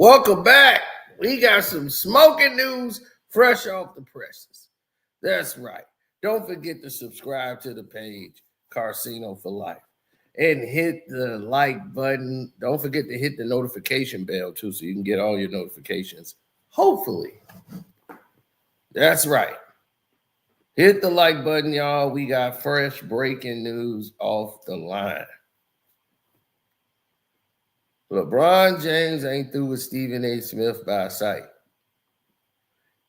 Welcome back. We got some smoking news fresh off the presses. That's right. Don't forget to subscribe to the page, Carcino for Life, and hit the like button. Don't forget to hit the notification bell too, so you can get all your notifications. Hopefully. That's right. Hit the like button, y'all. We got fresh breaking news off the line. LeBron James ain't through with Stephen A. Smith by sight.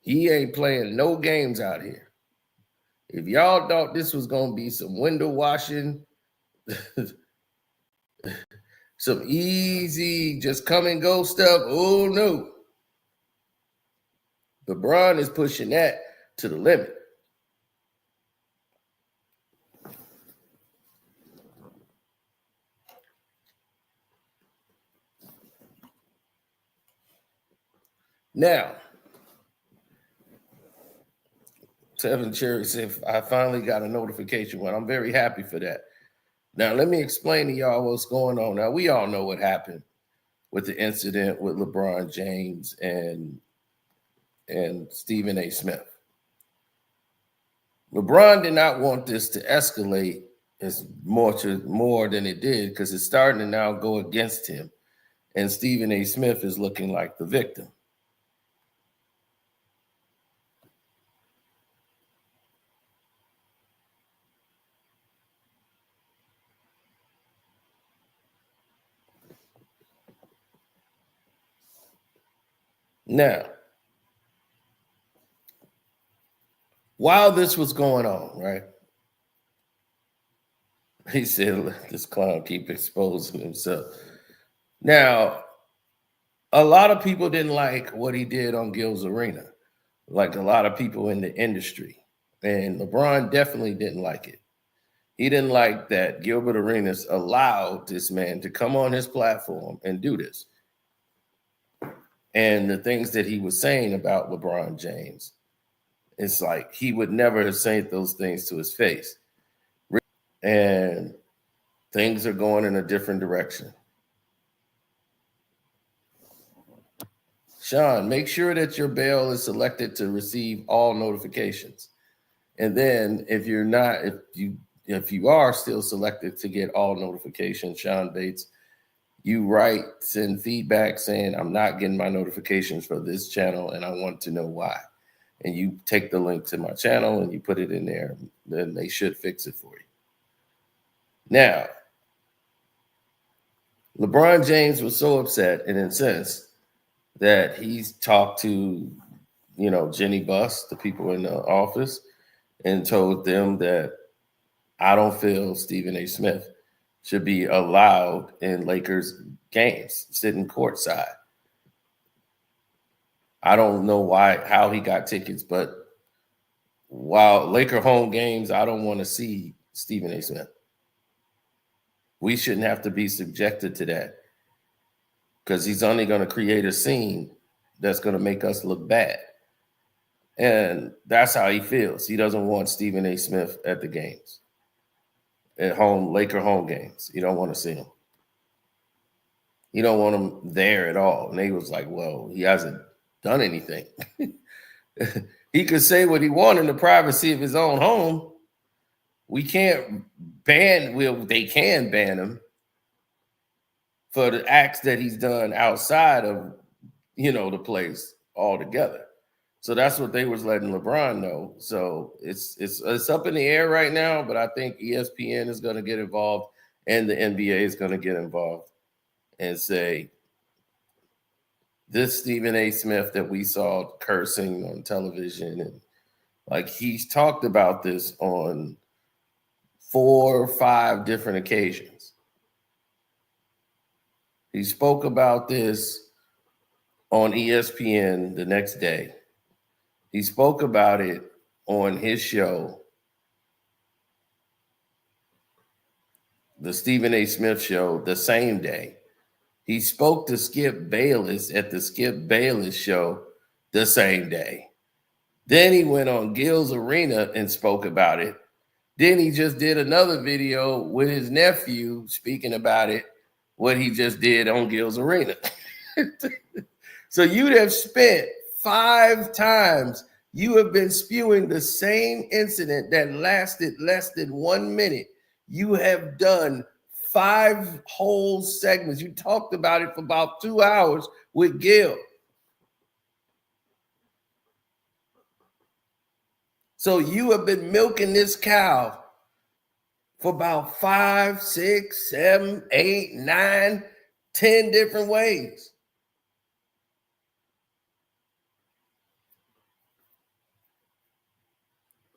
He ain't playing no games out here. If y'all thought this was going to be some window washing, some easy just come and go stuff, oh no. LeBron is pushing that to the limit. Now, Seven Cherry said, I finally got a notification. Well, I'm very happy for that. Now, let me explain to y'all what's going on. Now, we all know what happened with the incident with LeBron James and Stephen A. Smith. LeBron did not want this to escalate as more than it did because it's starting to now go against him. And Stephen A. Smith is looking like the victim. Now, while this was going on, right? He said, let this clown keep exposing himself. Now, a lot of people didn't like what he did on Gilbert Arenas, like a lot of people in the industry. And LeBron definitely didn't like it. He didn't like that Gilbert Arenas allowed this man to come on his platform and do this. And the things that he was saying about LeBron James, it's like he would never have said those things to his face. And things are going in a different direction. Sean, make sure that your bell is selected to receive all notifications. And then if you're not, if you are still selected to get all notifications, Sean Bates, you send feedback saying, I'm not getting my notifications for this channel and I want to know why. And you take the link to my channel and you put it in there, then they should fix it for you. Now, LeBron James was so upset and incensed that he's talked to, Jenny Buss, the people in the office, and told them that I don't feel Stephen A. Smith should be allowed in Lakers games, sitting courtside. I don't know how he got tickets, but while Laker home games, I don't want to see Stephen A. Smith. We shouldn't have to be subjected to that because he's only going to create a scene that's going to make us look bad. And that's how he feels. He doesn't want Stephen A. Smith at the games, at home, Laker home games. You don't want to see him. You don't want him there at all. And they was like, well, he hasn't done anything. He could say what he wants in the privacy of his own home. We can't they can ban him for the acts that he's done outside of, the place altogether. So that's what they was letting LeBron know. So it's up in the air right now, but I think ESPN is going to get involved and the NBA is going to get involved and say, this Stephen A. Smith that we saw cursing on television, and like he's talked about this on 4 or 5 different occasions. He spoke about this on ESPN the next day. He spoke about it on his show, the Stephen A. Smith show, the same day. He spoke to Skip Bayless at the Skip Bayless show the same day. Then he went on Gilbert Arenas and spoke about it. Then he just did another video with his nephew speaking about it, what he just did on Gilbert Arenas. So you'd have spent 5 times. You have been spewing the same incident that lasted less than 1 minute. You have done 5 whole segments. You talked about it for about 2 hours with Gil. So you have been milking this cow for about 5, 6, 7, 8, 9, 10 different ways.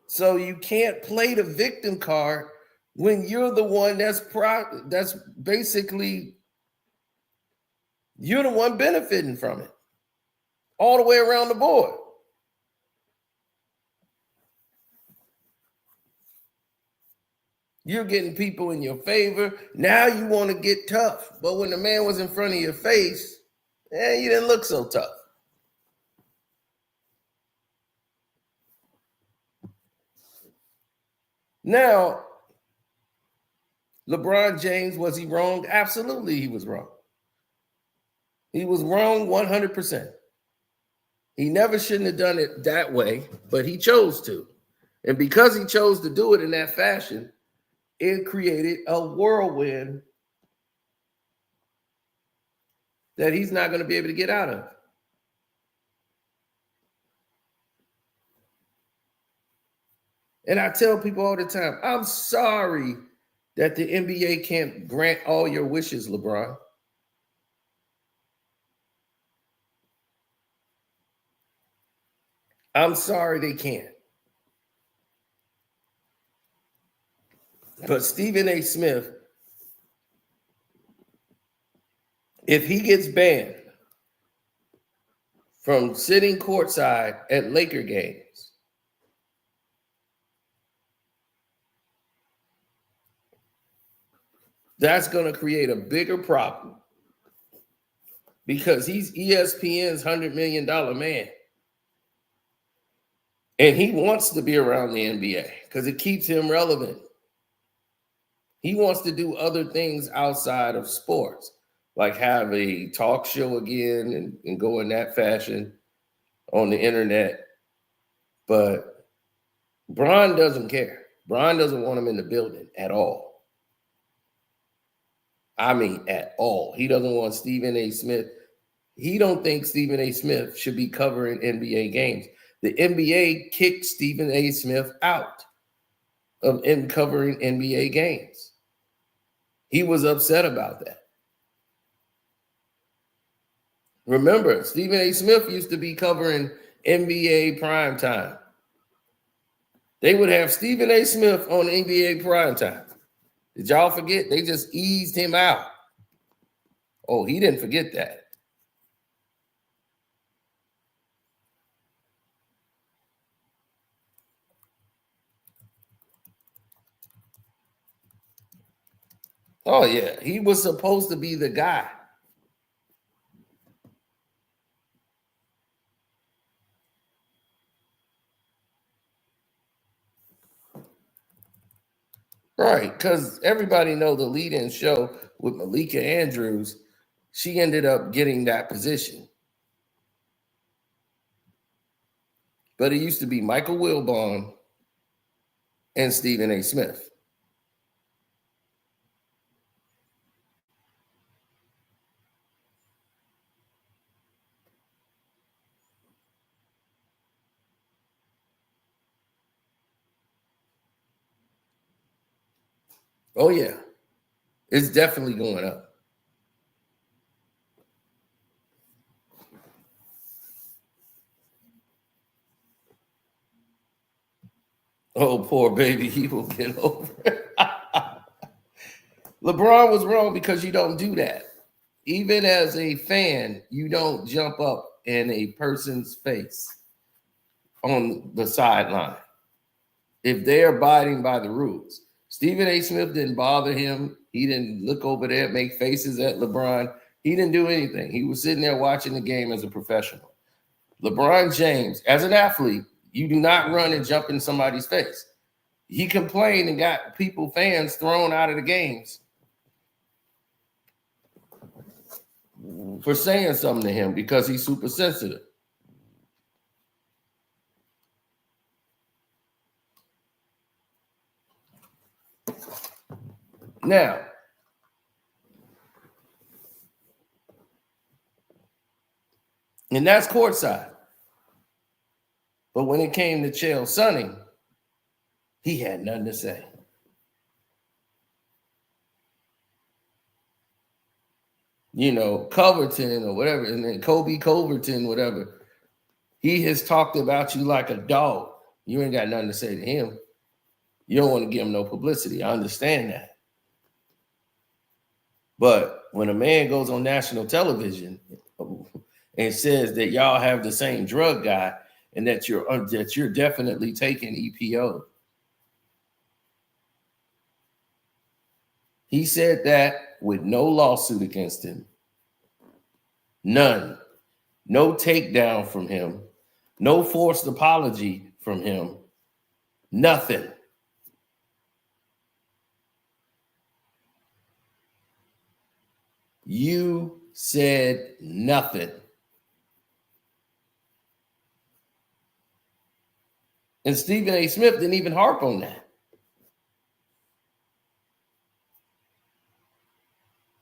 So you can't play the victim card when you're the one that's basically, you're the one benefiting from it all the way around the board. You're getting people in your favor. Now you want to get tough. But when the man was in front of your face, you didn't look so tough. Now, LeBron James, was he wrong? Absolutely, he was wrong. He was wrong 100%. He never shouldn't have done it that way, but he chose to. And because he chose to do it in that fashion, it created a whirlwind that he's not going to be able to get out of. And I tell people all the time, I'm sorry that the NBA can't grant all your wishes, LeBron. I'm sorry they can't. But Stephen A. Smith, if he gets banned from sitting courtside at Laker games, that's going to create a bigger problem because he's ESPN's $100 million man. And he wants to be around the NBA because it keeps him relevant. He wants to do other things outside of sports, like have a talk show again and go in that fashion on the internet. But Bron doesn't care. Bron doesn't want him in the building at all. I mean, at all. He doesn't want Stephen A. Smith. He don't think Stephen A. Smith should be covering NBA games. The NBA kicked Stephen A. Smith out of covering NBA games. He was upset about that. Remember, Stephen A. Smith used to be covering NBA primetime. They would have Stephen A. Smith on NBA primetime. Did y'all forget? They just eased him out. Oh, he didn't forget that. Oh, yeah. He was supposed to be the guy. Right, because everybody know the lead-in show with Malika Andrews, she ended up getting that position. But it used to be Michael Wilbon and Stephen A. Smith. Oh, yeah. It's definitely going up. Oh, poor baby. He will get over it. LeBron was wrong because you don't do that. Even as a fan, you don't jump up in a person's face on the sideline if they're abiding by the rules. Stephen A. Smith didn't bother him. He didn't look over there, make faces at LeBron. He didn't do anything. He was sitting there watching the game as a professional. LeBron James, as an athlete, you do not run and jump in somebody's face. He complained and got fans thrown out of the games. for saying something to him because he's super sensitive. Now, and that's courtside. But when it came to Chael Sonny, he had nothing to say. You know, Culverton or whatever, and then Kobe Culverton, whatever. He has talked about you like a dog. You ain't got nothing to say to him. You don't want to give him no publicity. I understand that. But when a man goes on national television and says that y'all have the same drug guy and that you're definitely taking EPO, he said that with no lawsuit against him, none, no takedown from him, no forced apology from him, nothing. You said nothing. And Stephen A. Smith didn't even harp on that.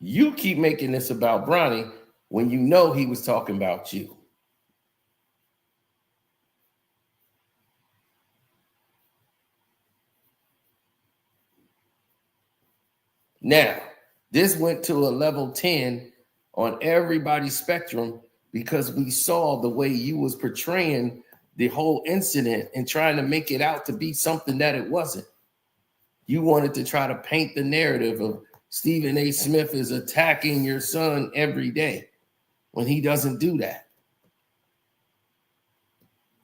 You keep making this about Bronny when you know he was talking about you. Now, this went to a level 10 on everybody's spectrum because we saw the way you was portraying the whole incident and trying to make it out to be something that it wasn't. You wanted to try to paint the narrative of Stephen A. Smith is attacking your son every day when he doesn't do that.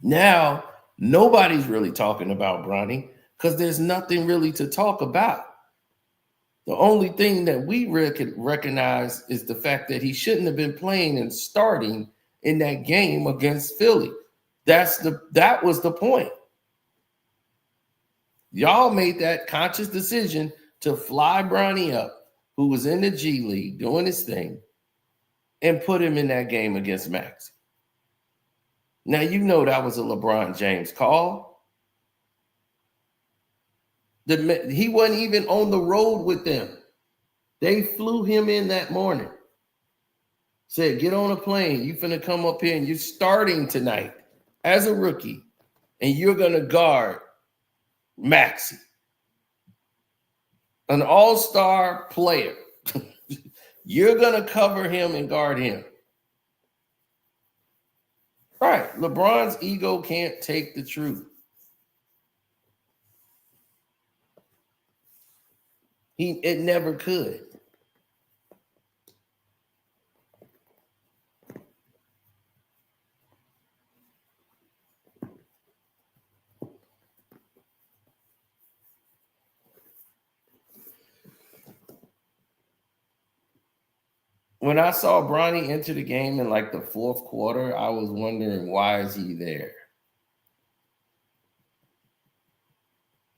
Now, nobody's really talking about Bronny because there's nothing really to talk about. The only thing that we recognize is the fact that he shouldn't have been playing and starting in that game against Philly. That was the point. Y'all made that conscious decision to fly Bronny up, who was in the G League doing his thing, and put him in that game against Max. Now, you know that was a LeBron James call. He wasn't even on the road with them. They flew him in that morning. Said, get on a plane. You finna come up here and you're starting tonight as a rookie. And you're going to guard Maxey, an all-star player. You're going to cover him and guard him. Right. LeBron's ego can't take the truth. It never could. When I saw Bronny enter the game in like the fourth quarter, I was wondering, why is he there?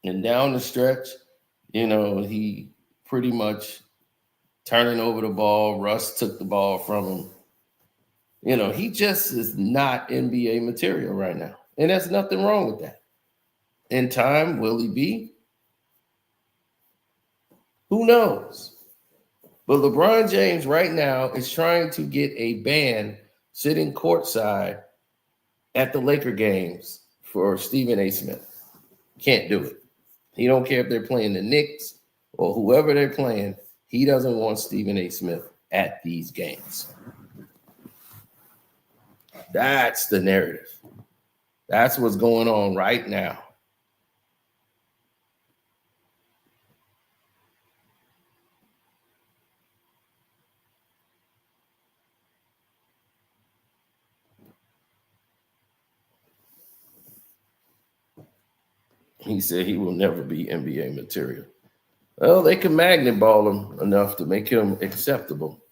And down the stretch, you know, he pretty much turning over the ball. Russ took the ball from him. You know, he just is not NBA material right now. And there's nothing wrong with that. In time, will he be? Who knows? But LeBron James right now is trying to get a ban sitting courtside at the Laker games for Stephen A. Smith. Can't do it. He don't care if they're playing the Knicks or whoever they're playing. He doesn't want Stephen A. Smith at these games. That's the narrative. That's what's going on right now. He said he will never be NBA material. Well, they can magnet ball him enough to make him acceptable,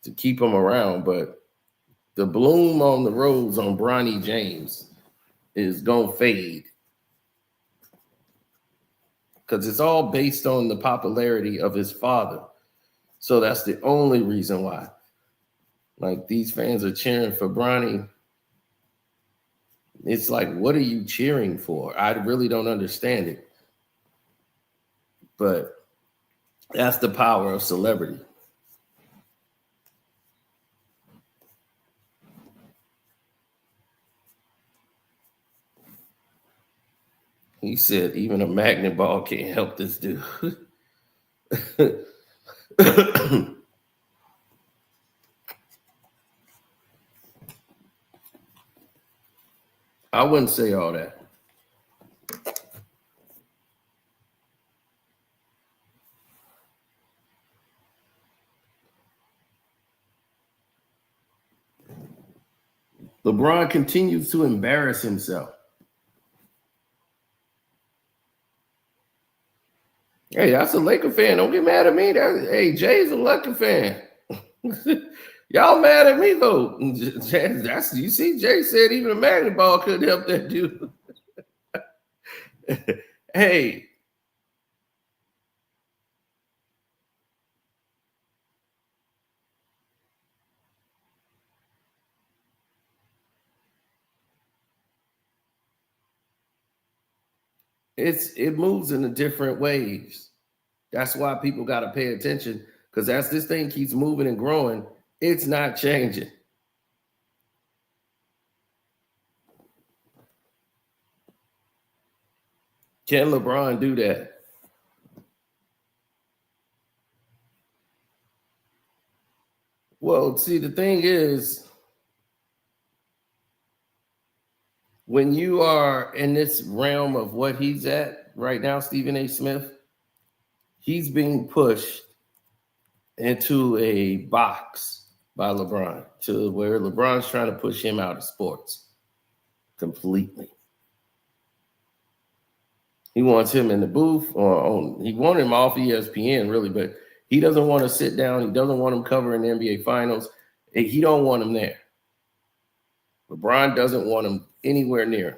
to keep him around, but the bloom on the rose on Bronny James is going to fade because it's all based on the popularity of his father. So that's the only reason why. Like these fans are cheering for Bronny. It's like, what are you cheering for? I really don't understand it. But that's the power of celebrity. He said, even a magnet ball can't help this dude. I wouldn't say all that. LeBron continues to embarrass himself. Hey, that's a Laker fan. Don't get mad at me. Hey, Jay's a Laker fan. Y'all mad at me though. That's you see, Jay said even a magnet ball couldn't help that dude. Hey. It moves in a different ways. That's why people got to pay attention, because as this thing keeps moving and growing, it's not changing. Can LeBron do that? Well, see, the thing is, when you are in this realm of what he's at right now, Stephen A. Smith, he's being pushed into a box by LeBron, to where LeBron's trying to push him out of sports completely. He wants him in the booth, or he wanted him off ESPN, really, but he doesn't want to sit down. He doesn't want him covering the NBA Finals. He don't want him there. LeBron doesn't want him anywhere near him.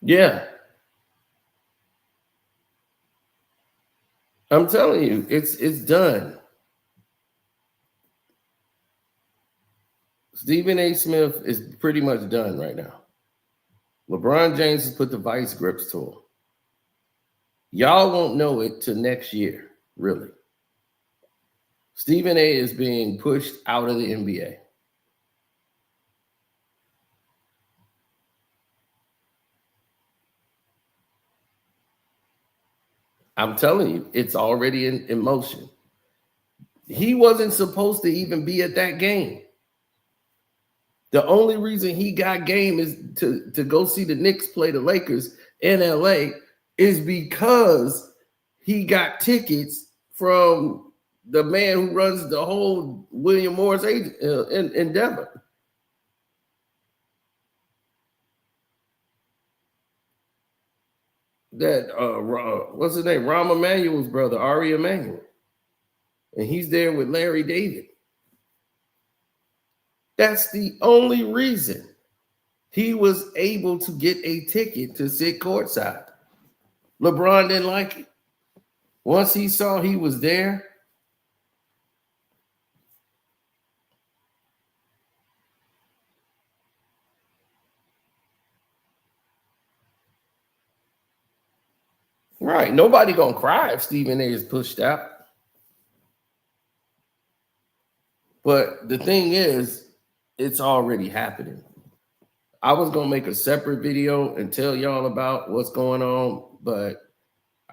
Yeah. I'm telling you, it's done. Stephen A. Smith is pretty much done right now. LeBron James has put the vice grips to him. Y'all won't know it till next year, really. Stephen A. is being pushed out of the NBA. I'm telling you, it's already in motion. He wasn't supposed to even be at that game. The only reason he got game is to go see the Knicks play the Lakers in LA is because he got tickets from the man who runs the whole William Morris endeavor. That what's his name? Rahm Emanuel's brother, Ari Emanuel. And he's there with Larry David. That's the only reason he was able to get a ticket to sit courtside. LeBron didn't like it. Once he saw he was there, right, nobody gonna cry if Stephen A is pushed out. But the thing is, it's already happening. I was gonna make a separate video and tell y'all about what's going on, but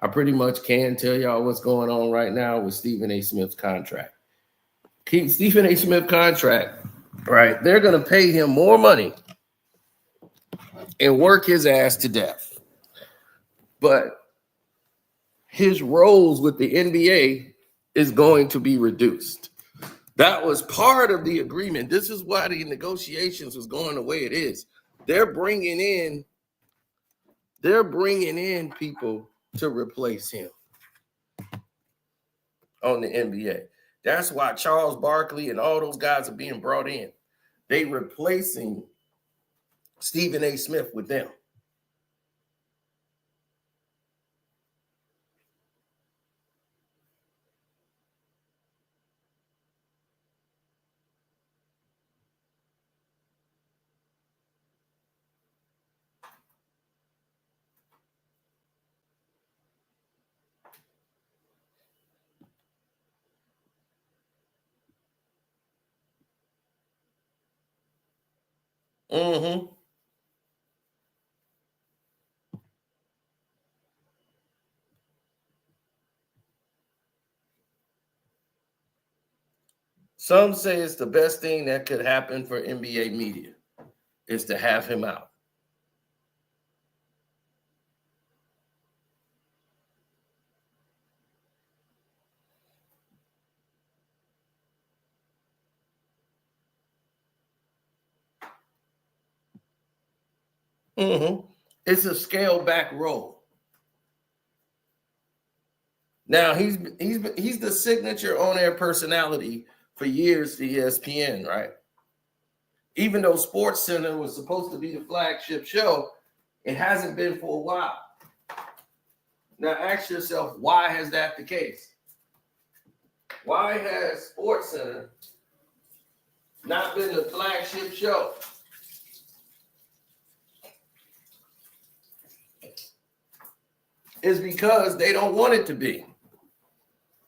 I pretty much can tell y'all what's going on right now with Stephen A. Smith's contract. Keep Stephen A. Smith contract, right? They're gonna pay him more money and work his ass to death. But his roles with the NBA is going to be reduced. That was part of the agreement. This is why the negotiations was going the way it is. They're bringing in people to replace him on the NBA. That's why Charles Barkley and all those guys are being brought in. They replacing Stephen A. Smith with them. Mm-hmm. Some say it's the best thing that could happen for NBA media is to have him out. Mm-hmm. It's a scale back role. Now he's the signature on-air personality for years for ESPN, right? Even though Sports Center was supposed to be the flagship show, it hasn't been for a while. Now ask yourself, why has that the case? Why has Sports Center not been the flagship show? It's because they don't want it to be.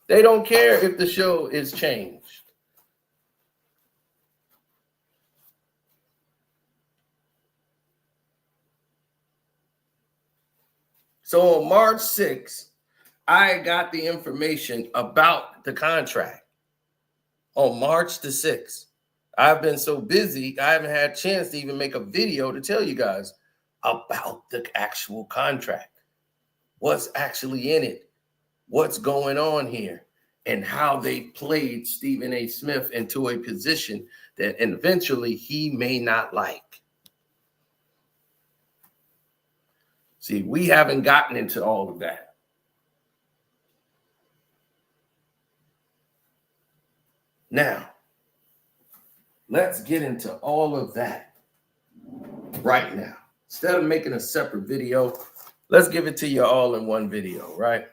They don't care if the show is changed. So on March 6th, I got the information about the contract. On March the 6th. I've been so busy, I haven't had a chance to even make a video to tell you guys about the actual contract. What's actually in it? What's going on here? And how they played Stephen A. Smith into a position that eventually he may not like. See, we haven't gotten into all of that. Now, let's get into all of that right now. Instead of making a separate video, let's give it to you all in one video, right?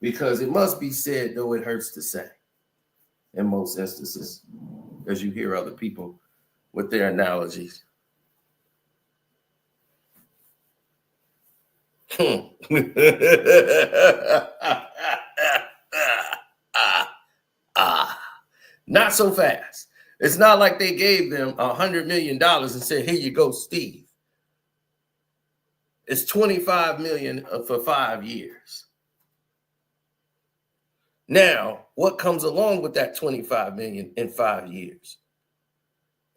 Because it must be said, though it hurts to say, in most instances, as you hear other people with their analogies. Not so fast. It's not like they gave them $100 million and said, here you go, Steve. It's $25 million for 5 years. Now, what comes along with that $25 million in 5 years?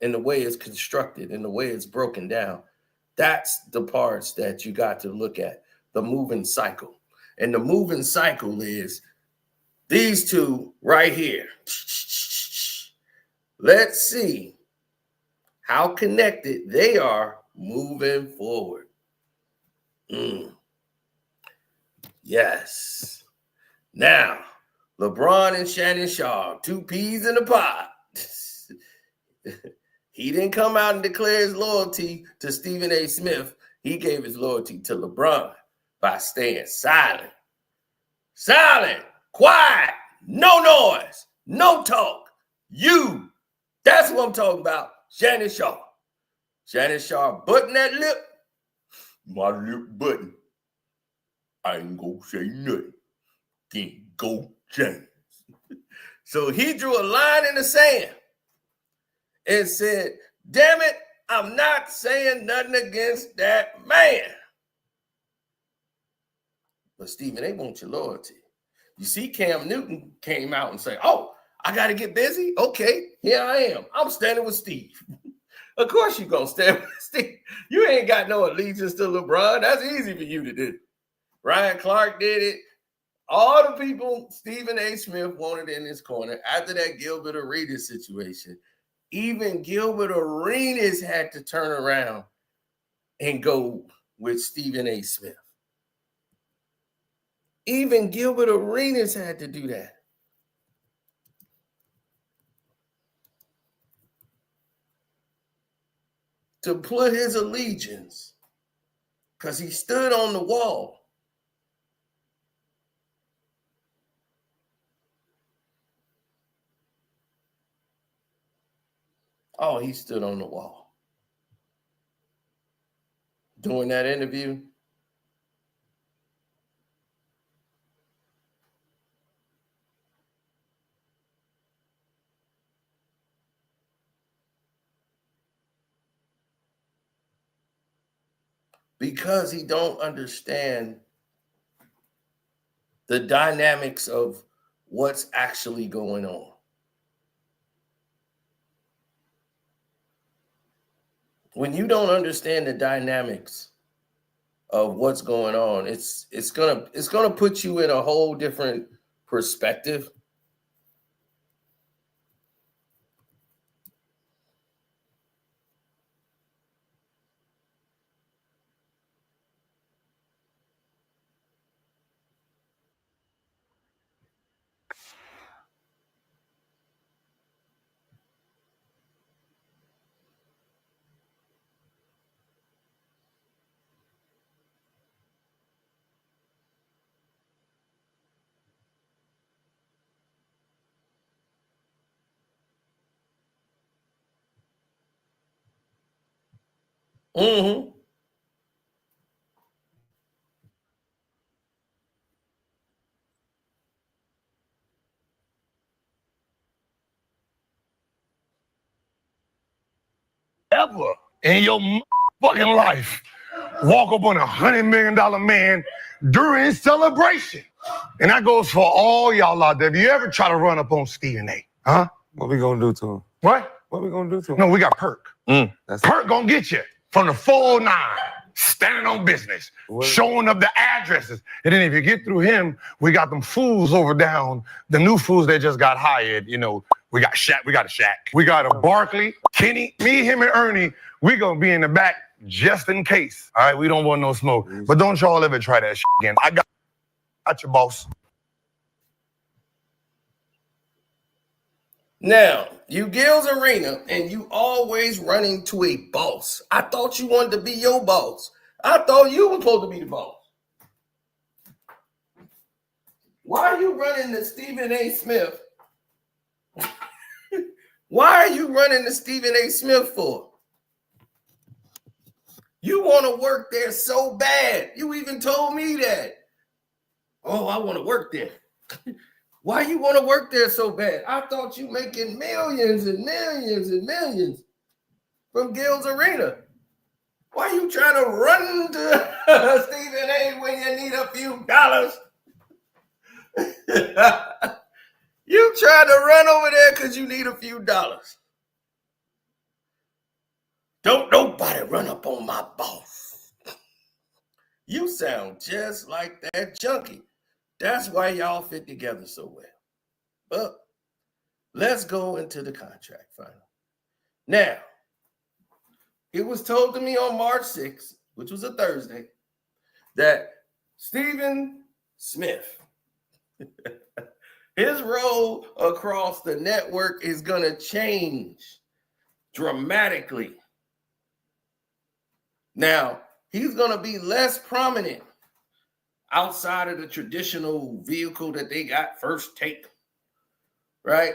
And the way it's constructed and the way it's broken down, that's the parts that you got to look at, the moving cycle. And the moving cycle is these two right here. Let's see how connected they are moving forward. Yes. Now, LeBron and Shannon Sharpe, two peas in a pod. He didn't come out and declare his loyalty to Stephen A. Smith. He gave his loyalty to LeBron by staying silent. Silent, quiet, no noise, no talk. You, that's what I'm talking about. Shannon Sharpe. Shannon Sharpe button that lip. My lip button. I ain't gonna say nothing. Can't go James. So he drew a line in the sand and said, damn it, I'm not saying nothing against that man. But Stephen A. wants your loyalty. You see, Cam Newton came out and said, oh, I got to get busy? Okay, here I am. I'm standing with Steve. Of course you're going to stand with Steve. You ain't got no allegiance to LeBron. That's easy for you to do. Ryan Clark did it. All the people Stephen A. Smith wanted in his corner after that Gilbert Arenas situation. Even Gilbert Arenas had to turn around and go with Stephen A. Smith. Even Gilbert Arenas had to do that. To put his allegiance, because he stood on the wall. Oh, he stood on the wall. During that interview, because he don't understand the dynamics of what's actually going on. When you don't understand the dynamics of what's going on, it's gonna put you in a whole different perspective. Mm-hmm. Ever in your fucking life walk up on $100 million man during celebration. And that goes for all y'all out there. If you ever try to run up on Stephen A, huh? What we gonna do to him? What? What we gonna do to him? No, we got Perk. That's Perk gonna get you from the 409, standing on business, What? showing up the addresses. And then if you get through him, we got them fools over down, the new fools that just got hired. You know, we got Shaq, we got a Shaq. We got a Barkley, Kenny, me, him, and Ernie. We gonna be in the back just in case. All right, we don't want no smoke. But don't y'all ever try that shit again. I got your boss. Now, you Gil's Arena, and you always running to a boss. I thought you wanted to be your boss. I thought you were supposed to be the boss. Why are you running to Stephen A. Smith? Why are you running to Stephen A. Smith for? You want to work there so bad. You even told me that. Oh, I want to work there. Why you want to work there so bad? I thought you making millions and millions and millions from Gil's Arena. Why you trying to run to Stephen A. when you need a few dollars? You trying to run over there because you need a few dollars. Don't nobody run up on my boss. You sound just like that junkie. That's why y'all fit together so well. But let's go into the contract finally. Now, it was told to me on March 6th, which was a Thursday, that Stephen Smith, his role across the network is going to change dramatically. Now, he's going to be less prominent outside of the traditional vehicle that they got, First Take, right?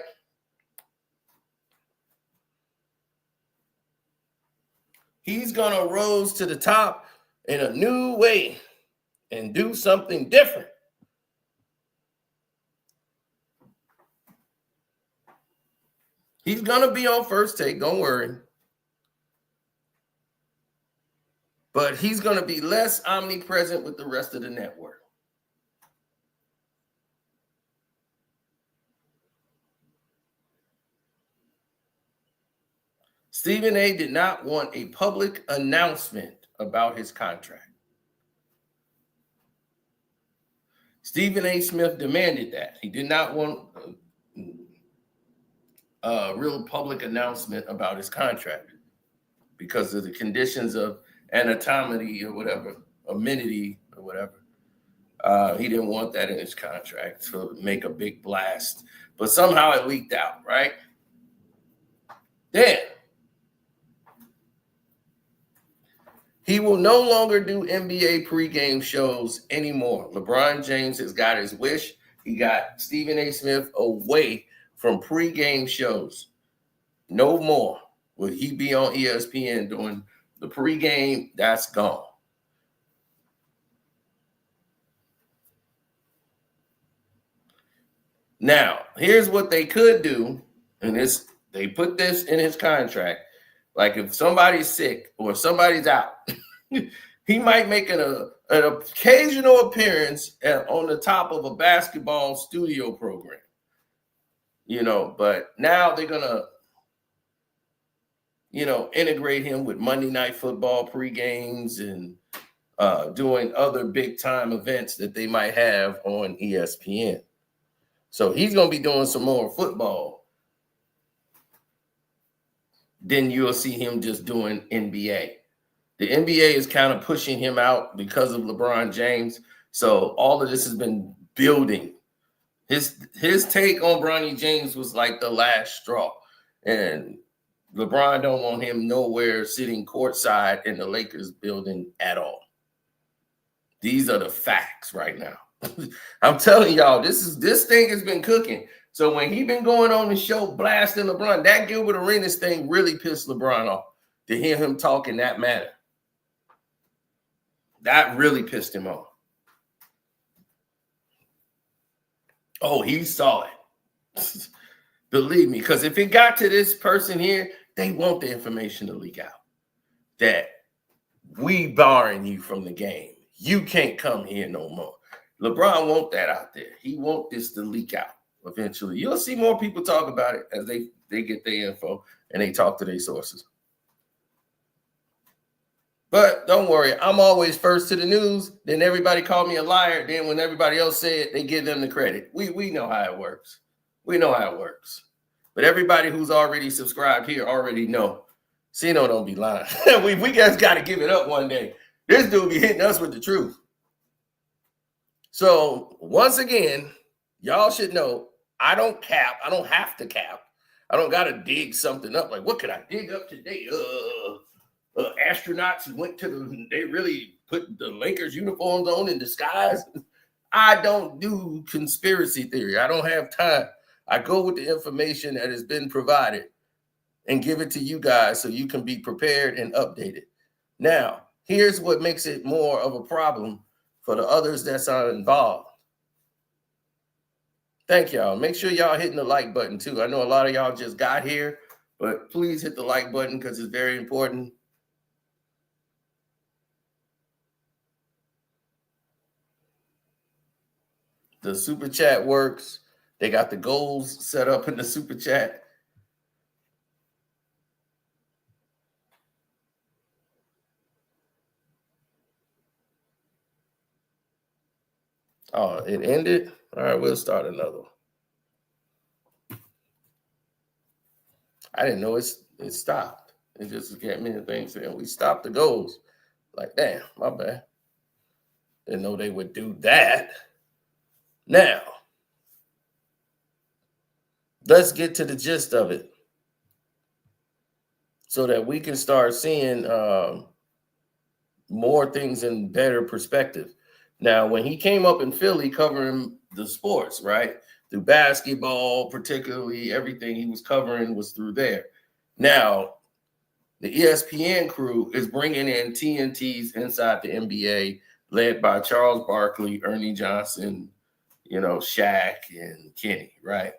He's going to rise to the top in a new way and do something different. He's going to be on First Take, don't worry. But he's going to be less omnipresent with the rest of the network. Stephen A. did not want a public announcement about his contract. Stephen A. Smith demanded that. He did not want a real public announcement about his contract because of the conditions of anatomity or whatever, amenity or whatever. He didn't want that in his contract to make a big blast, but somehow it leaked out, right? Then he will no longer do NBA pregame shows anymore. LeBron James has got his wish. He got Stephen A. Smith away from pregame shows. No more will he be on ESPN doing the pregame. That's gone. Now, here's what they could do, and they put this in his contract. Like if somebody's sick or somebody's out, he might make an occasional appearance on the top of a basketball studio program. But now they're gonna, integrate him with Monday Night Football pre-games and doing other big time events that they might have on ESPN. So he's going to be doing some more football. Then you'll see him just doing NBA. The NBA is kind of pushing him out because of LeBron James. So all of this has been building. His take on Bronny James was like the last straw. And LeBron don't want him nowhere sitting courtside in the Lakers building at all. These are the facts right now. I'm telling y'all, this thing has been cooking. So when he been going on the show blasting LeBron, that Gilbert Arenas thing really pissed LeBron off to hear him talk in that manner. That really pissed him off. Oh, he saw it. Believe me, because if it got to this person here, they want the information to leak out. That we barring you from the game. You can't come here no more. LeBron want that out there. He want this to leak out eventually. You'll see more people talk about it as they get their info and they talk to their sources. But don't worry, I'm always first to the news. Then everybody call me a liar. Then when everybody else say it, they give them the credit. We know how it works. We know how it works. But everybody who's already subscribed here already know. Cino don't be lying. we just got to give it up one day. This dude be hitting us with the truth. So once again, y'all should know I don't cap. I don't have to cap. I don't got to dig something up. Like, what could I dig up today? Astronauts went they really put the Lakers uniforms on in disguise. I don't do conspiracy theory. I don't have time. I go with the information that has been provided and give it to you guys so you can be prepared and updated. Now, here's what makes it more of a problem for the others that's involved. Thank y'all. Make sure y'all hitting the like button too. I know a lot of y'all just got here, but please hit the like button because it's very important. The super chat works. They got the goals set up in the super chat. Oh, it ended? All right, we'll start another one. I didn't know it stopped. It just got me the thing saying we stopped the goals. Like, damn, my bad. Didn't know they would do that. Now, let's get to the gist of it so that we can start seeing more things in better perspective. Now, when he came up in Philly covering the sports, right, through basketball, particularly everything he was covering was through there. Now, the ESPN crew is bringing in TNTs inside the NBA, led by Charles Barkley, Ernie Johnson, Shaq and Kenny, right?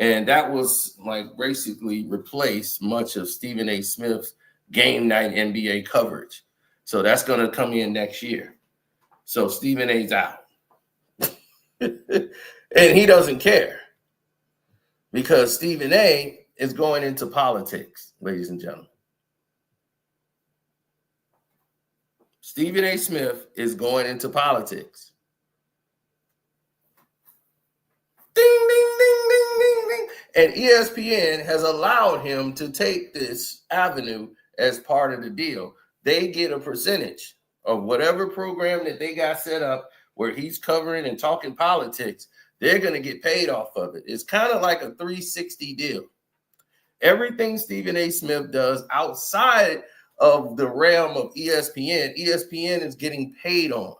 And that was like basically replaced much of Stephen A. Smith's game night NBA coverage. So that's going to come in next year. So Stephen A's out. And he doesn't care because Stephen A. is going into politics, ladies and gentlemen. Stephen A. Smith is going into politics. Ding, ding, ding, ding, ding, ding. And ESPN has allowed him to take this avenue as part of the deal. They get a percentage of whatever program that they got set up where he's covering and talking politics. They're going to get paid off of it. It's kind of like a 360 deal. Everything Stephen A. Smith does outside of the realm of ESPN, ESPN is getting paid on.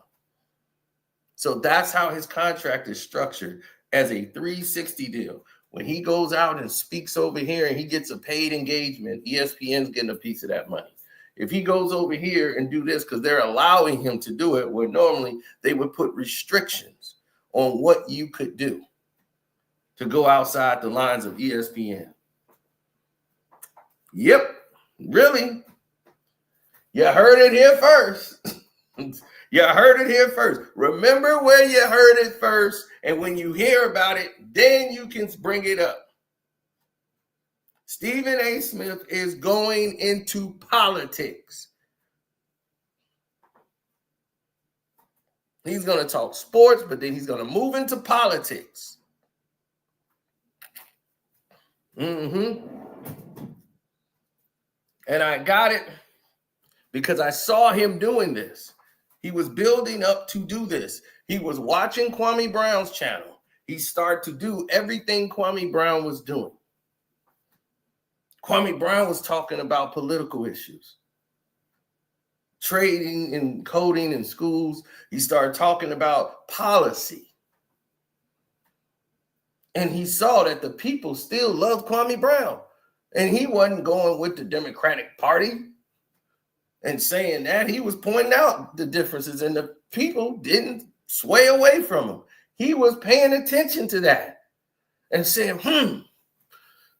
So that's how his contract is structured, as a 360 deal. When he goes out and speaks over here and he gets a paid engagement, ESPN's getting a piece of that money. If he goes over here and do this, because they're allowing him to do it, where normally they would put restrictions on what you could do to go outside the lines of ESPN. Yep, really. You heard it here first. You heard it here first. Remember where you heard it first, and when you hear about it, then you can bring it up. Stephen A. Smith is going into politics. He's going to talk sports, but then he's going to move into politics. And I got it because I saw him doing this. He was building up to do this. He was watching Kwame Brown's channel. He started to do everything Kwame Brown was doing. Kwame Brown was talking about political issues, trading and coding in schools. He started talking about policy. And he saw that the people still loved Kwame Brown. And he wasn't going with the Democratic Party and saying that. He was pointing out the differences, and the people didn't sway away from him. He was paying attention to that and saying,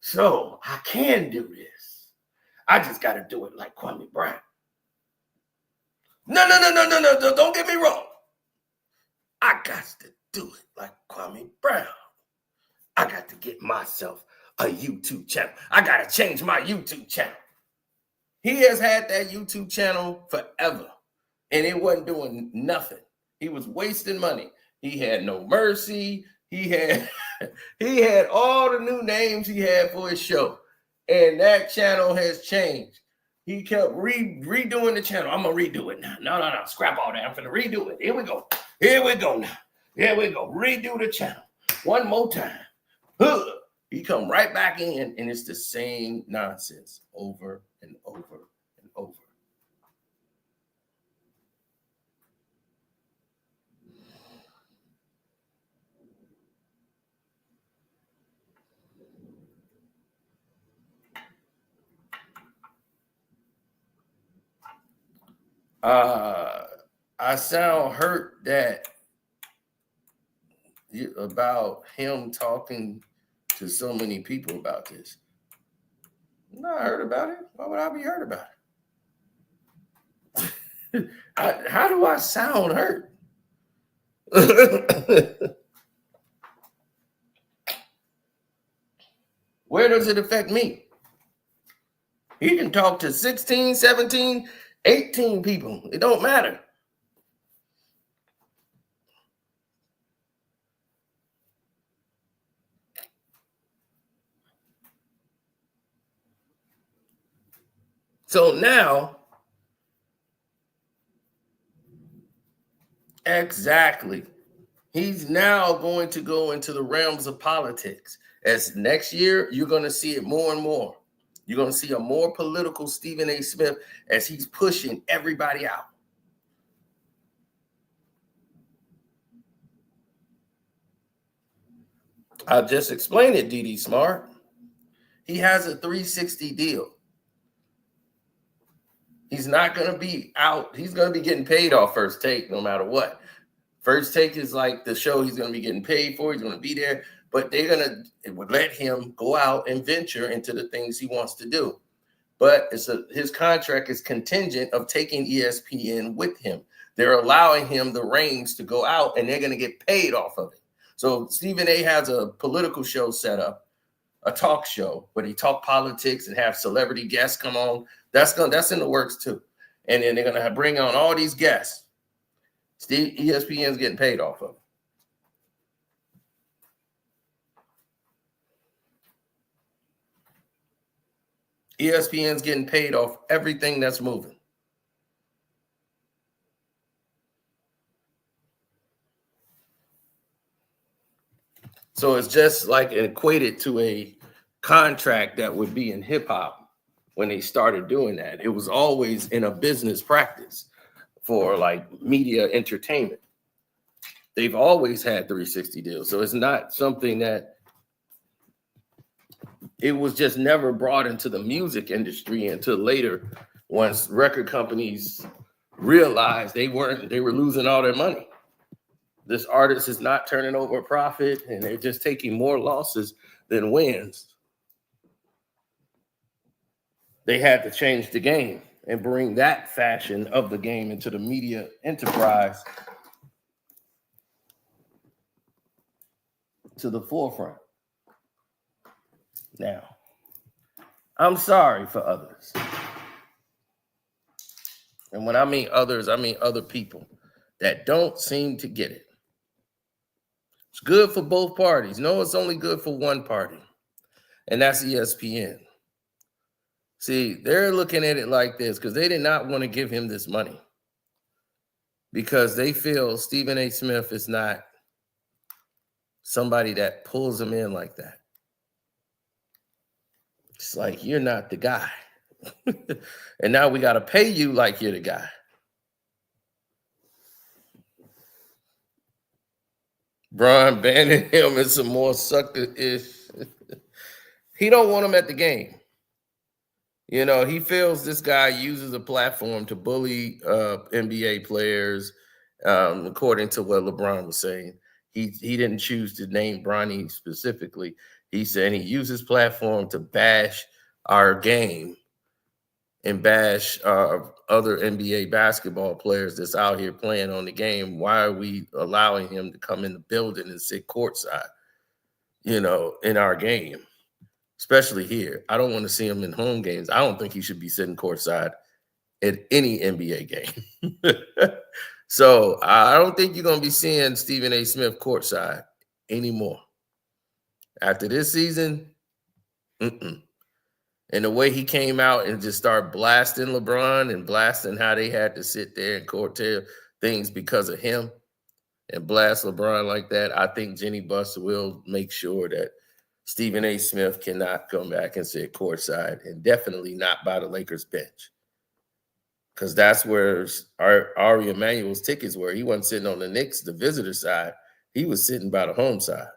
so I can do this. I just got to do it like Kwame Brown. No, don't get me wrong. I got to do it like Kwame Brown. I got to get myself a YouTube channel. I got to change my YouTube channel. He has had that YouTube channel forever, and it wasn't doing nothing. He was wasting money. He had No Mercy. He had all the new names he had for his show, and that channel has changed. He kept redoing the channel. I'm going to redo it now. No. Scrap all that. I'm going to redo it. Here we go now. Here we go. Redo the channel one more time. He come right back in, and it's the same nonsense over and over and over. I sound hurt that about him talking to so many people about this. I'm not hurt about it. Why would I be hurt about it? How do I sound hurt? Where does it affect me? He can talk to 16, 17, 18 people. It don't matter. So now, exactly, he's now going to go into the realms of politics. As next year, you're going to see it more and more. You're going to see a more political Stephen A. Smith as he's pushing everybody out. I just explained it, D.D. Smart. He has a 360 deal. He's not going to be out. He's going to be getting paid off First Take no matter what. First Take is like the show he's going to be getting paid for. He's going to be there. But it would let him go out and venture into the things he wants to do. But his contract is contingent of taking ESPN with him. They're allowing him the reins to go out, and they're going to get paid off of it. So Stephen A. has a political show set up, a talk show, where he talk politics and have celebrity guests come on. That's in the works too. And then they're going to bring on all these guests. ESPN's getting paid off of it. ESPN's getting paid off everything that's moving. So it's just like equated to a contract that would be in hip hop when they started doing that. It was always in a business practice for like media entertainment. They've always had 360 deals. So it's not something that it was just never brought into the music industry until later, once record companies realized they were losing all their money. This artist is not turning over a profit, and they're just taking more losses than wins. They had to change the game and bring that fashion of the game into the media enterprise to the forefront. Now, I'm sorry for others. And when I mean others, I mean other people that don't seem to get it. It's good for both parties. No, it's only good for one party, and that's ESPN. See, they're looking at it like this because they did not want to give him this money because they feel Stephen A. Smith is not somebody that pulls them in like that. It's like, you're not the guy. And now we got to pay you like you're the guy. Bron banning him and some more sucker-ish. He don't want him at the game. You know, he feels this guy uses a platform to bully NBA players, according to what LeBron was saying. He didn't choose to name Bronny specifically. He said he used his platform to bash our game and bash other NBA basketball players that's out here playing on the game. Why are we allowing him to come in the building and sit courtside, you know, in our game, especially here? I don't want to see him in home games. I don't think he should be sitting courtside at any NBA game. So I don't think you're going to be seeing Stephen A. Smith courtside anymore. After this season, and the way he came out and just started blasting LeBron and blasting how they had to sit there and curtail things because of him and blast LeBron like that, I think Jenny Buss will make sure that Stephen A. Smith cannot come back and sit courtside, and definitely not by the Lakers bench. Because that's where Ari Emanuel's tickets were. He wasn't sitting on the Knicks, the visitor side. He was sitting by the home side.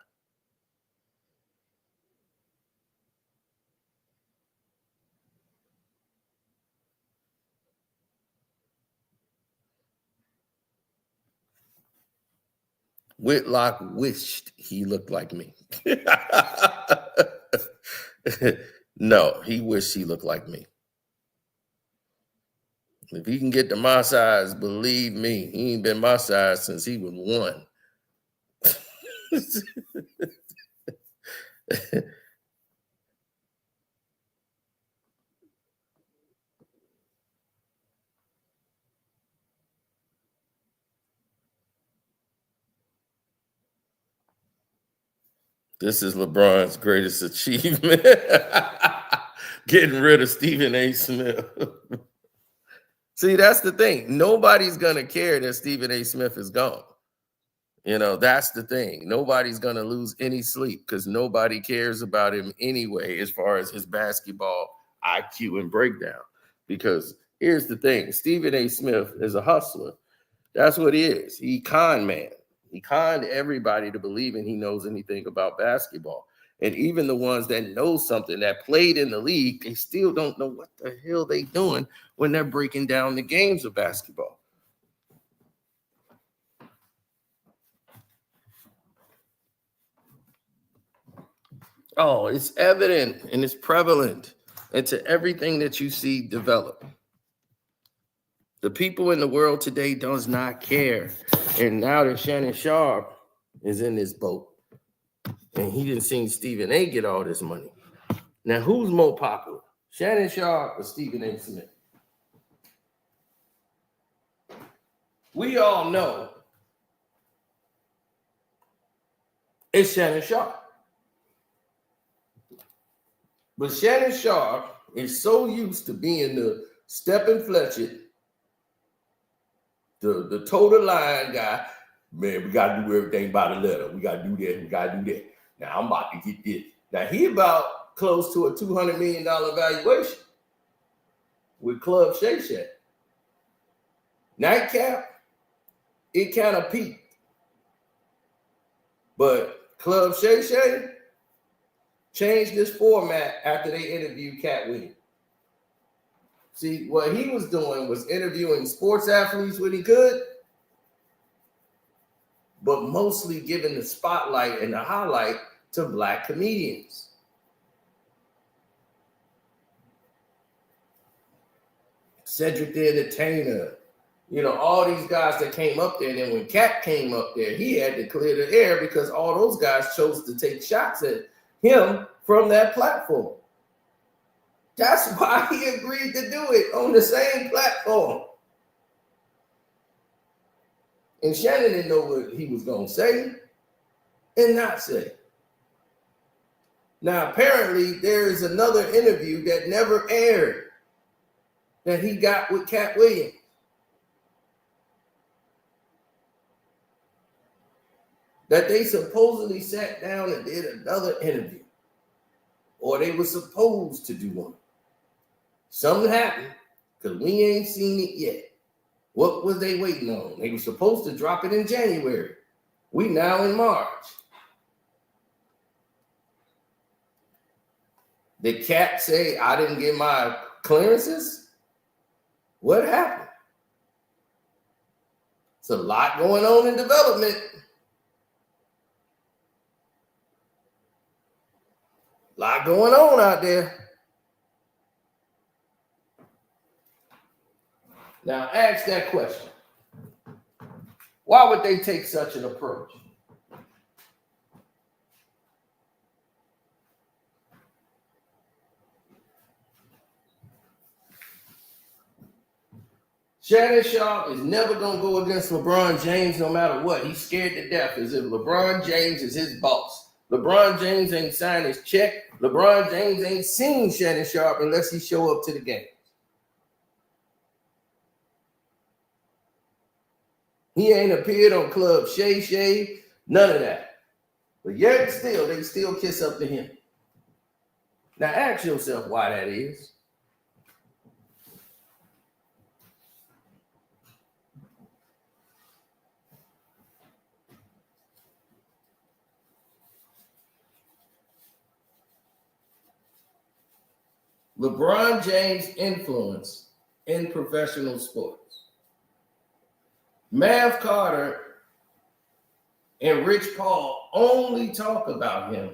Whitlock wished he looked like me. No, he wished he looked like me. If he can get to my size, believe me, he ain't been my size since he was 1. This is LeBron's greatest achievement. Getting rid of Stephen A. Smith. See, that's the thing. Nobody's going to care that Stephen A. Smith is gone. You know, that's the thing. Nobody's going to lose any sleep because nobody cares about him anyway as far as his basketball IQ and breakdown. Because here's the thing. Stephen A. Smith is a hustler. That's what he is. He con man. He conned everybody to believing he knows anything about basketball. And even the ones that know something, that played in the league, they still don't know what the hell they doing when they're breaking down the games of basketball. Oh, it's evident and it's prevalent into everything that you see develop. The people in the world today does not care. And now that Shannon Sharpe is in this boat, and he didn't see Stephen A. get all this money. Now, who's more popular, Shannon Sharpe or Stephen A. Smith? We all know it's Shannon Sharpe. But Shannon Sharpe is so used to being the step and fletch it, the total line guy. Man, we got to do everything by the letter. We got to do this. We got to do that. Now, I'm about to get this. Now, he about close to a $200 million valuation with Club Shay Shay. Nightcap, it kind of peaked. But Club Shay Shay changed this format after they interviewed Cat Williams. See, what he was doing was interviewing sports athletes when he could, but mostly giving the spotlight and the highlight to Black comedians. Cedric the Entertainer, all these guys that came up there. And then when Cat came up there, he had to clear the air because all those guys chose to take shots at him from that platform. That's why he agreed to do it on the same platform. And Shannon didn't know what he was going to say and not say. Now, apparently, there is another interview that never aired that he got with Cat Williams. That they supposedly sat down and did another interview. Or they were supposed to do one. Something happened because we ain't seen it yet. What was they waiting on? They were supposed to drop it in January. We now in March. Did Cat say, I didn't get my clearances? What happened? It's a lot going on in development. A lot going on out there. Now, ask that question. Why would they take such an approach? Shannon Sharpe is never going to go against LeBron James no matter what. He's scared to death as if LeBron James is his boss. LeBron James ain't signed his check. LeBron James ain't seen Shannon Sharpe unless he show up to the game. He ain't appeared on Club Shay Shay, none of that. But yet still, they still kiss up to him. Now ask yourself why that is. LeBron James' influence in professional sports. Mav Carter and Rich Paul only talk about him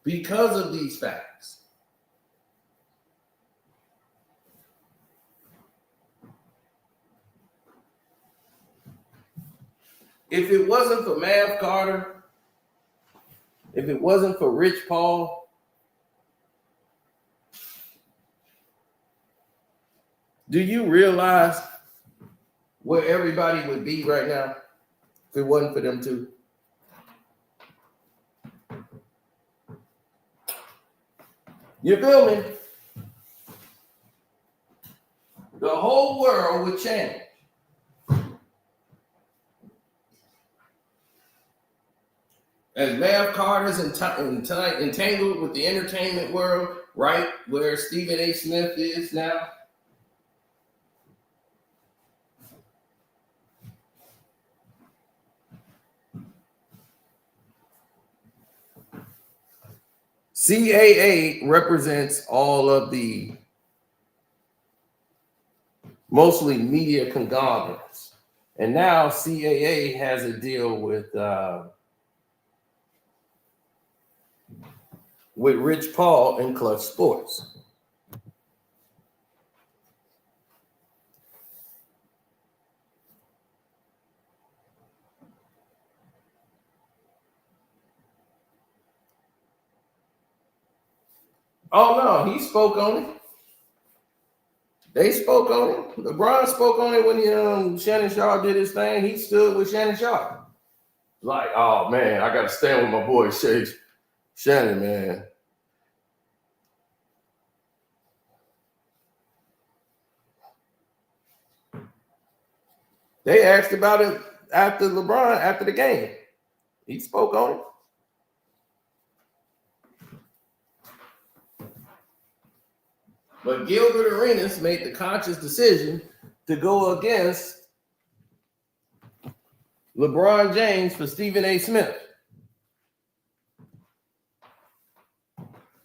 because of these facts. If it wasn't for Mav Carter, if it wasn't for Rich Paul, do you realize where everybody would be right now if it wasn't for them two? You feel me? The whole world would change. As Mav Carter's entangled with the entertainment world, right where Stephen A. Smith is now. CAA represents all of the mostly media conglomerates. And now CAA has a deal with Rich Paul and Clutch Sports. Oh no, he spoke on it. They spoke on it. LeBron spoke on it when Shannon Sharpe did his thing. He stood with Shannon Sharpe. Like, oh man, I gotta stand with my boy Shannon, man. They asked about it after LeBron, after the game. He spoke on it. But Gilbert Arenas made the conscious decision to go against LeBron James for Stephen A. Smith.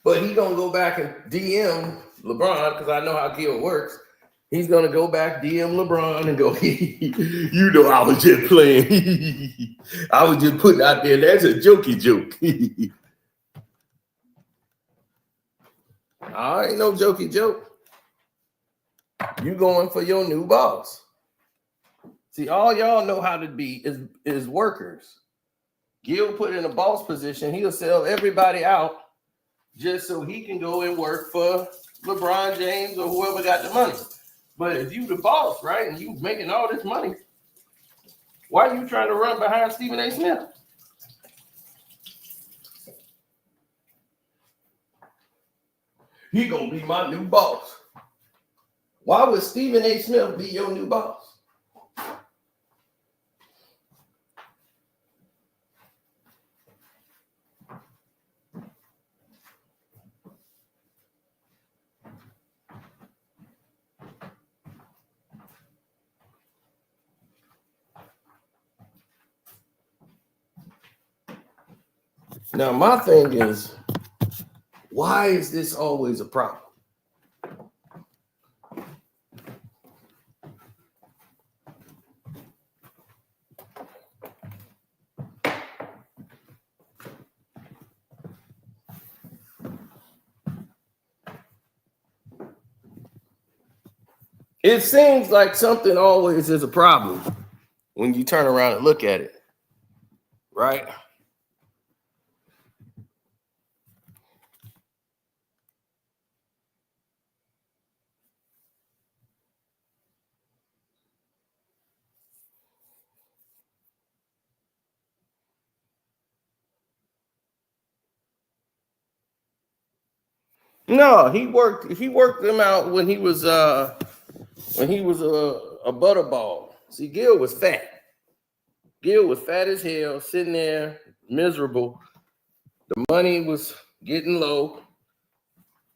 But he's going to go back and DM LeBron, because I know how Gil works. He's going to go back, DM LeBron, and go, you know, I was just playing. I was just putting out there, that's a jokey joke. I ain't no jokey joke. You going for your new boss. See, all y'all know how to be is workers. Gil put in a boss position, he'll sell everybody out just so he can go and work for LeBron James or whoever got the money. But if you the boss, right, and you making all this money, why are you trying to run behind Stephen A. Smith? He gonna be my new boss. Why would Stephen A. Smith be your new boss? Now, my thing is, why is this always a problem? It seems like something always is a problem when you turn around and look at it, right? No, he worked them out when he was a butterball. See, Gil was fat. Gil was fat as hell, sitting there miserable. The money was getting low.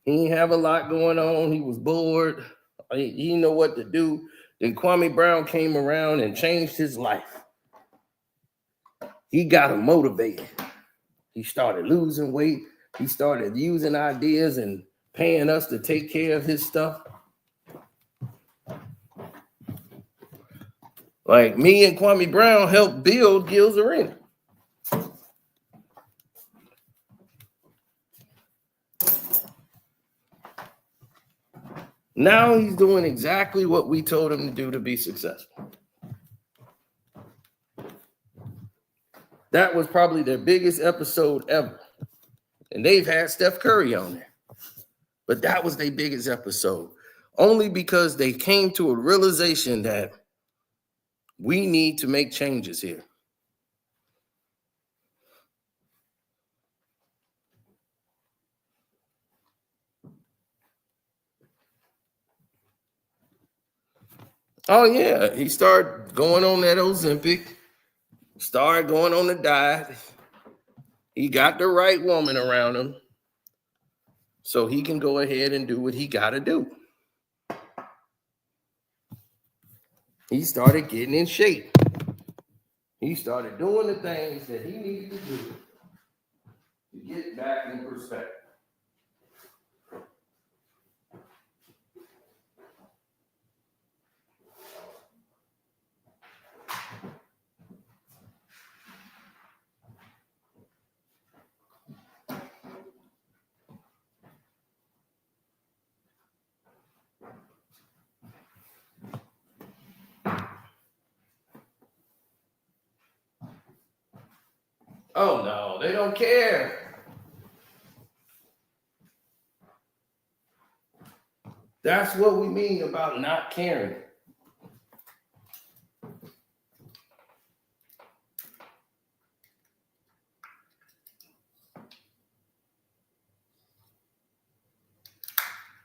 He didn't have a lot going on. He was bored. He didn't know what to do. Then Kwame Brown came around and changed his life. He got him motivated. He started losing weight. He started using ideas and paying us to take care of his stuff. Like me and Kwame Brown helped build Gilbert Arenas. Now he's doing exactly what we told him to do to be successful. That was probably their biggest episode ever. And they've had Steph Curry on there. But that was their biggest episode. Only because they came to a realization that we need to make changes here. Oh, yeah. He started going on that Ozempic. Started going on the diet. He got the right woman around him. So he can go ahead and do what he got to do. He started getting in shape. He started doing the things that he needed to do to get back in perspective. Oh, no, they don't care. That's what we mean about not caring.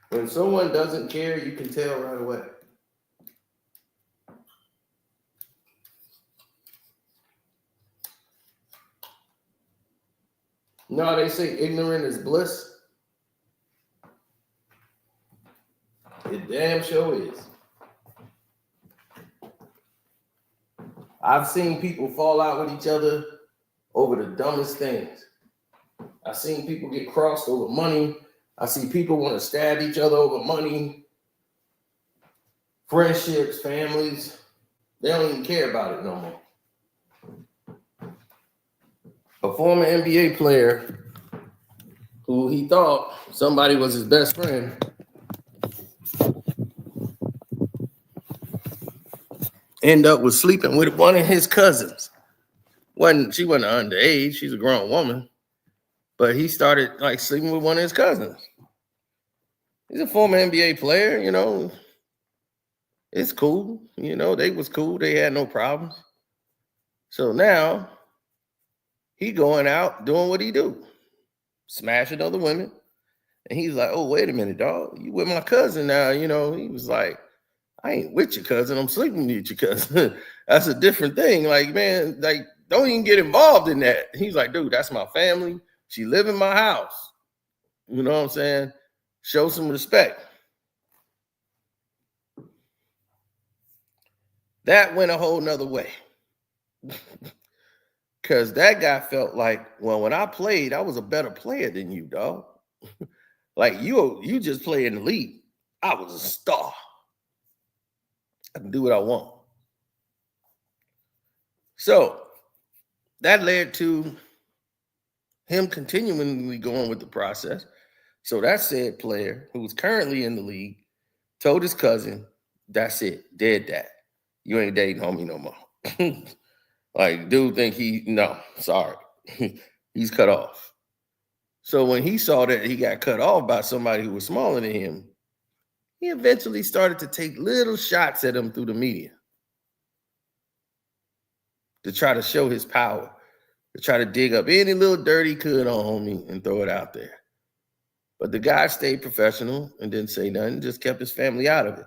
When someone doesn't care, you can tell right away. know how they say ignorant is bliss? It damn sure is. I've seen people fall out with each other over the dumbest things. I've seen people get crossed over money. I see people want to stab each other over money. Friendships, families, they don't even care about it no more. A former NBA player who he thought somebody was his best friend ended up with sleeping with one of his cousins. She wasn't underage, she's a grown woman, but he started like sleeping with one of his cousins. He's a former NBA player, you know. It's cool, you know, they was cool, they had no problems. So now he going out doing what he do, smashing other women. And he's like, oh, wait a minute, dog, you with my cousin now, you know. He was like, I ain't with your cousin, I'm sleeping with your cousin. That's a different thing. Like, man, like, don't even get involved in that. He's like, dude, that's my family. She live in my house. You know what I'm saying? Show some respect. That went a whole nother way. Because that guy felt like, well, when I played, I was a better player than you, dog. Like, you just play in the league. I was a star. I can do what I want. So that led to him continually going with the process. So that said player, who was currently in the league, told his cousin, that's it, dead that. You ain't dating homie no more. Like, dude no, sorry. He's cut off. So when he saw that he got cut off by somebody who was smaller than him, he eventually started to take little shots at him through the media to try to show his power, to try to dig up any little dirt he could on homie and throw it out there. But the guy stayed professional and didn't say nothing, just kept his family out of it.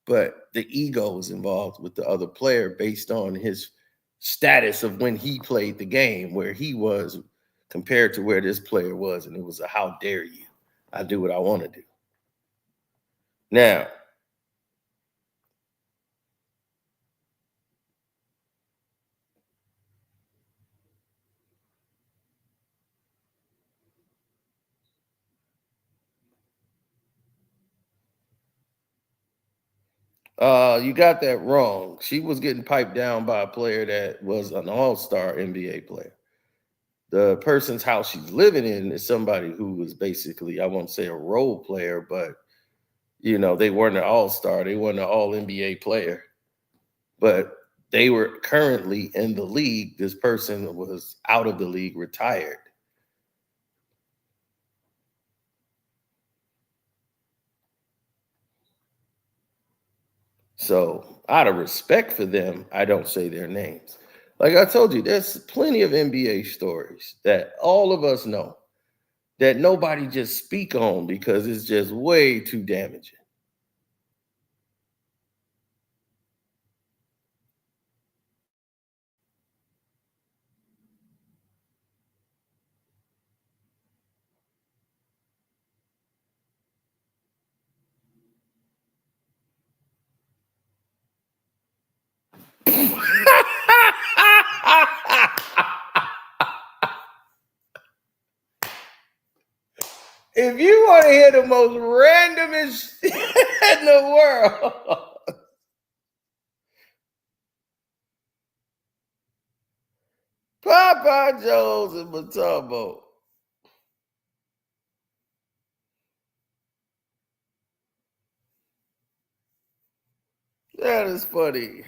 But the ego was involved with the other player based on his status of when he played the game, where he was compared to where this player was. And it was a how dare you? I do what I want to do. Now, you got that wrong. She was getting piped down by a player that was an all-star NBA player. The person's house she's living in is somebody who was basically, I won't say a role player, but, you know, they weren't an all-star. They weren't an all-NBA player. But they were currently in the league. This person was out of the league, retired. So out of respect for them, I don't say their names. Like I told you, there's plenty of NBA stories that all of us know that nobody just speak on because it's just way too damaging. If you want to hear the most randomest in the world, Popeye Jones and Matumbo. That is funny.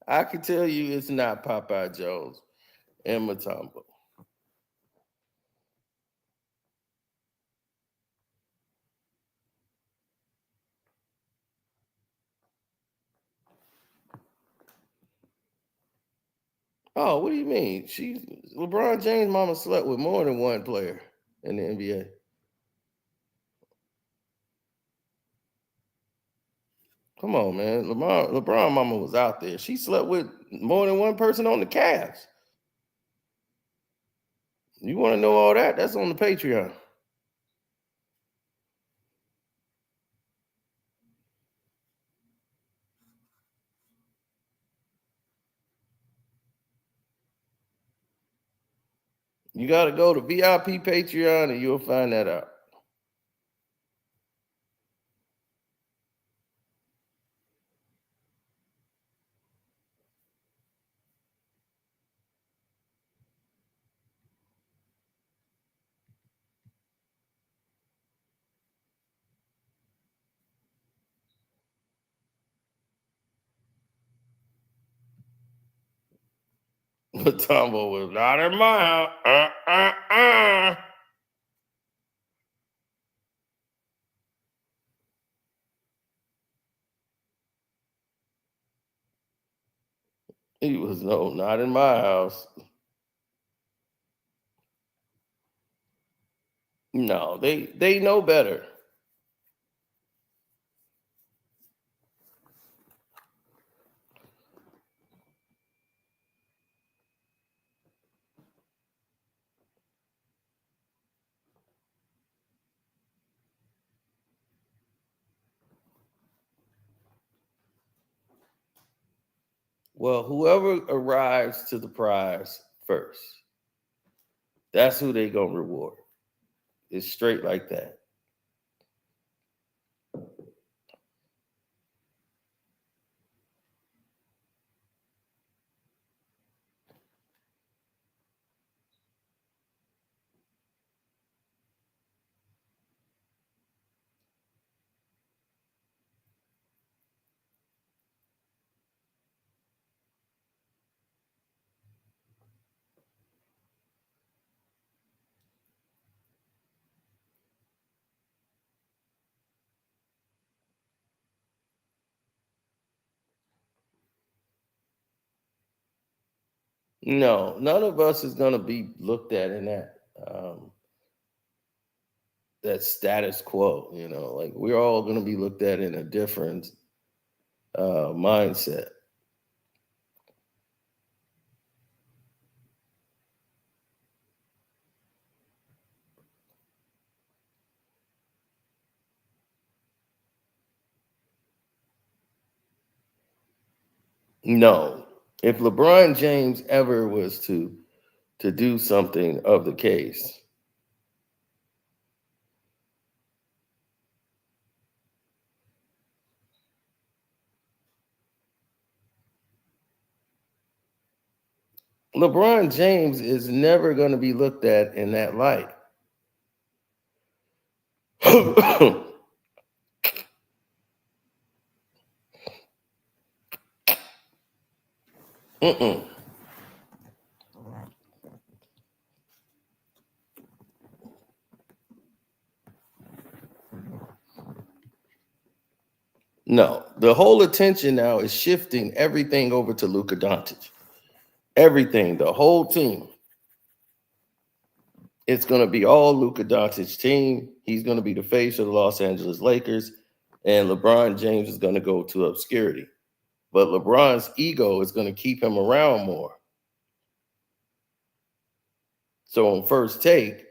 I can tell you it's not Popeye Jones and Matumbo. Oh, what do you mean? LeBron James' mama slept with more than one player in the NBA. Come on, man. LeBron mama was out there. She slept with more than one person on the Cavs. You want to know all that? That's on the Patreon. You got to go to VIP Patreon and you'll find that out. Matumbo was not in my house. He was not in my house. No, they know better. Well, whoever arrives to the prize first, that's who they gonna reward. It's straight like that. No, none of us is gonna be looked at in that status quo. Like we're all gonna be looked at in a different mindset. No, if LeBron James ever was to do something of the case, LeBron James is never going to be looked at in that light. Mm-mm. No, the whole attention now is shifting everything over to Luka Doncic. Everything, the whole team. It's going to be all Luka Doncic's team. He's going to be the face of the Los Angeles Lakers, and LeBron James is going to go to obscurity. But LeBron's ego is going to keep him around more. So on First Take,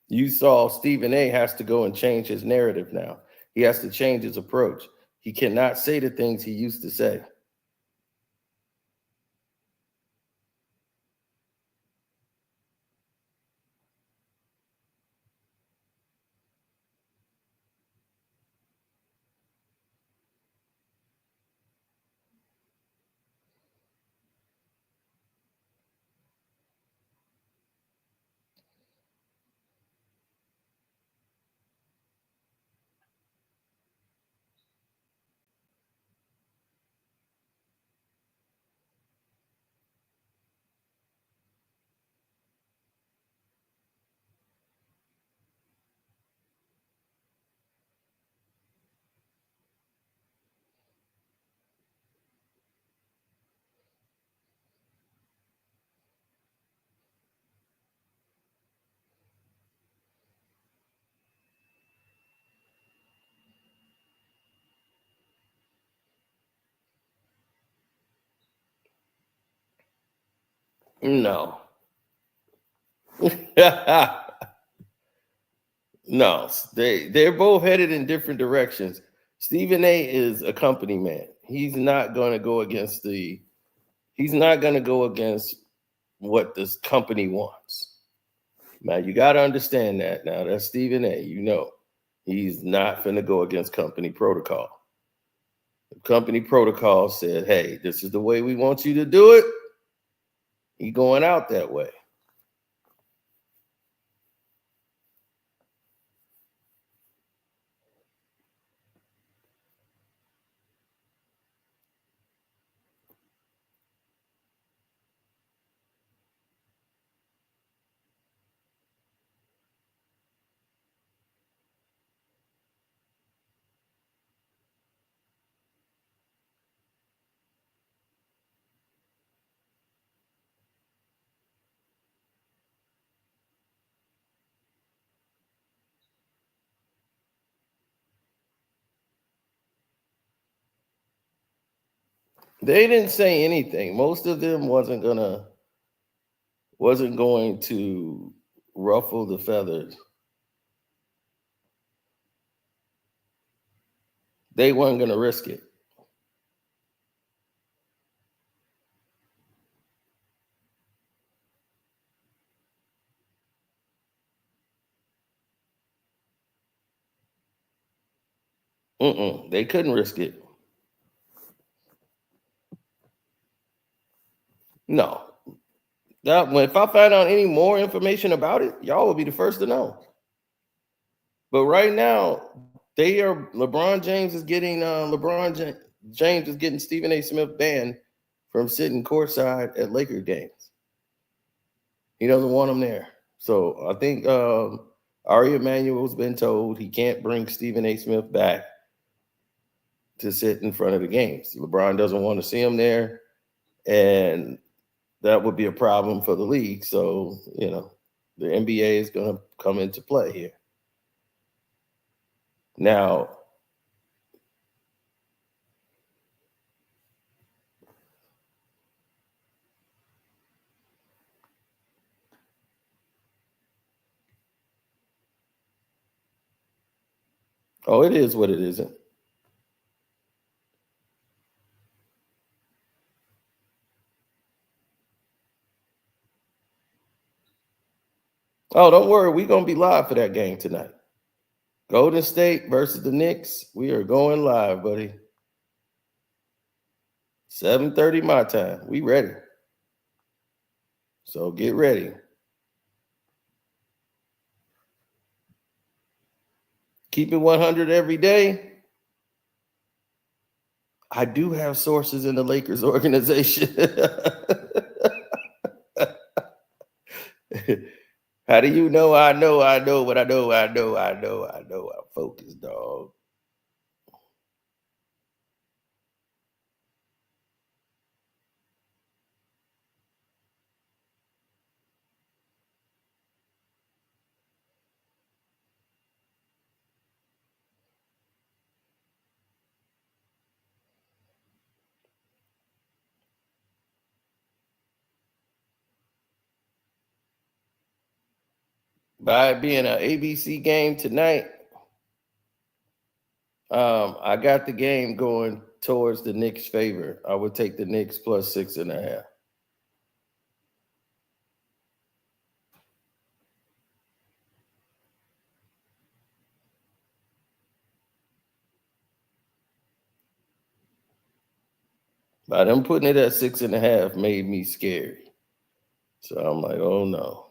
you saw Stephen A has to go and change his narrative now. He has to change his approach. He cannot say the things he used to say. No. No, they're both headed in different directions. Stephen A is a company man. He's not going to go against what this company wants. Now you got to understand that. Now that's Stephen A. He's not going to go against company protocol. The company protocol said, "Hey, this is the way we want you to do it." He going out that way. They didn't say anything. Most of them wasn't going to ruffle the feathers. They weren't going to risk it. They couldn't risk it. No. If I find out any more information about it, y'all will be the first to know. But right now, LeBron James is getting James is getting Stephen A. Smith banned from sitting courtside at Lakers games. He doesn't want him there. So I think Ari Emanuel's been told he can't bring Stephen A. Smith back to sit in front of the games. LeBron doesn't want to see him there, and that would be a problem for the league. So, the NBA is going to come into play here. Now, it is what it isn't. Oh, don't worry. We're going to be live for that game tonight. Golden State versus the Knicks. We are going live, buddy. 7:30 my time. We ready. So get ready. Keep it 100 every day. I do have sources in the Lakers organization. How do you know? I know, but I know. I'm focused, dog. By it being an ABC game tonight, I got the game going towards the Knicks' favor. I would take the Knicks plus 6.5. By them putting it at 6.5 made me scary. So I'm like, oh no.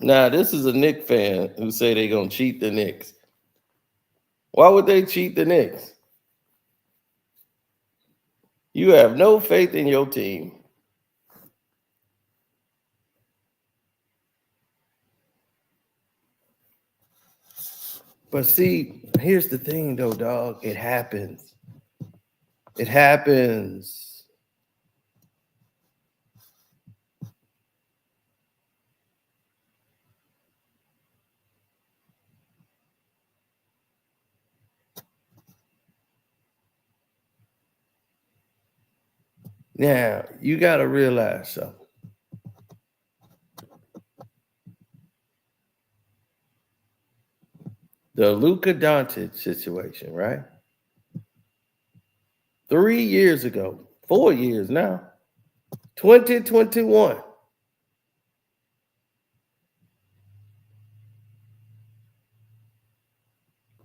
Now, this is a Knicks fan who say they're going to cheat the Knicks. Why would they cheat the Knicks? You have no faith in your team. But see, here's the thing though, dog. It happens. It happens. Now, you got to realize something. The Luka Doncic situation, right? 3 years ago, 4 years now, 2021.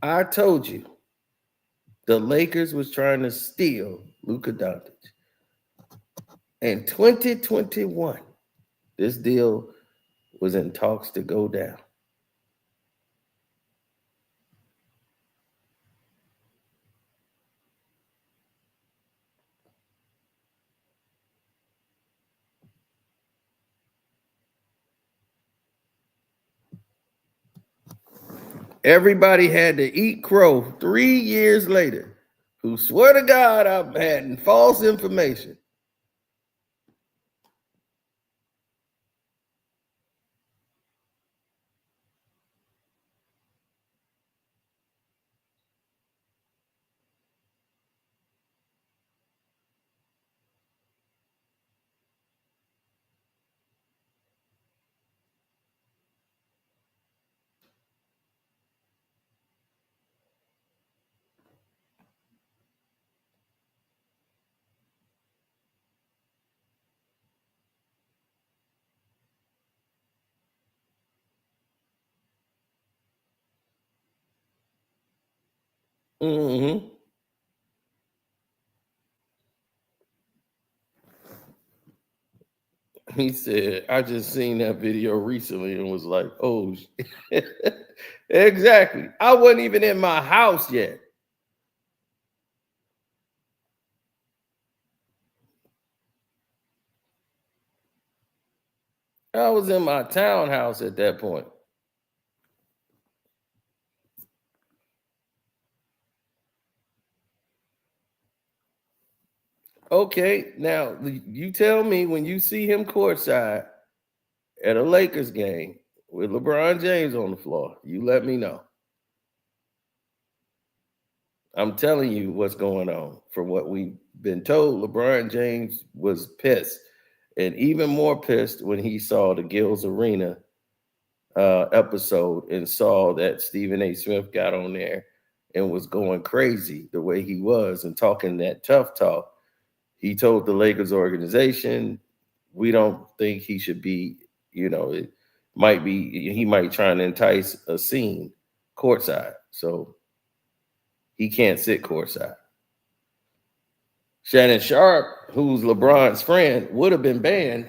I told you the Lakers was trying to steal Luka Doncic. In 2021, this deal was in talks to go down. Everybody had to eat crow 3 years later, who swear to God I'm had false information. Mm-hmm. He said, I just seen that video recently and was like, oh, exactly. I wasn't even in my house yet. I was in my townhouse at that point. Okay, now you tell me when you see him courtside at a Lakers game with LeBron James on the floor, you let me know. I'm telling you what's going on. From what we've been told, LeBron James was pissed, and even more pissed when he saw the Gilbert Arenas episode and saw that Stephen A. Smith got on there and was going crazy the way he was and talking that tough talk. He told the Lakers organization, we don't think he should be, it might be, he might try and entice a scene courtside. So he can't sit courtside. Shannon Sharpe, who's LeBron's friend, would have been banned.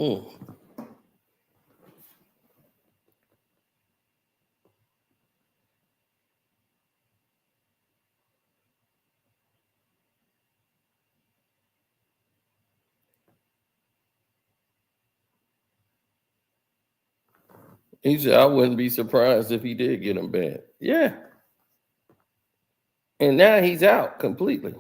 Mm. He said, I wouldn't be surprised if he did get him banned. Yeah. And now he's out completely.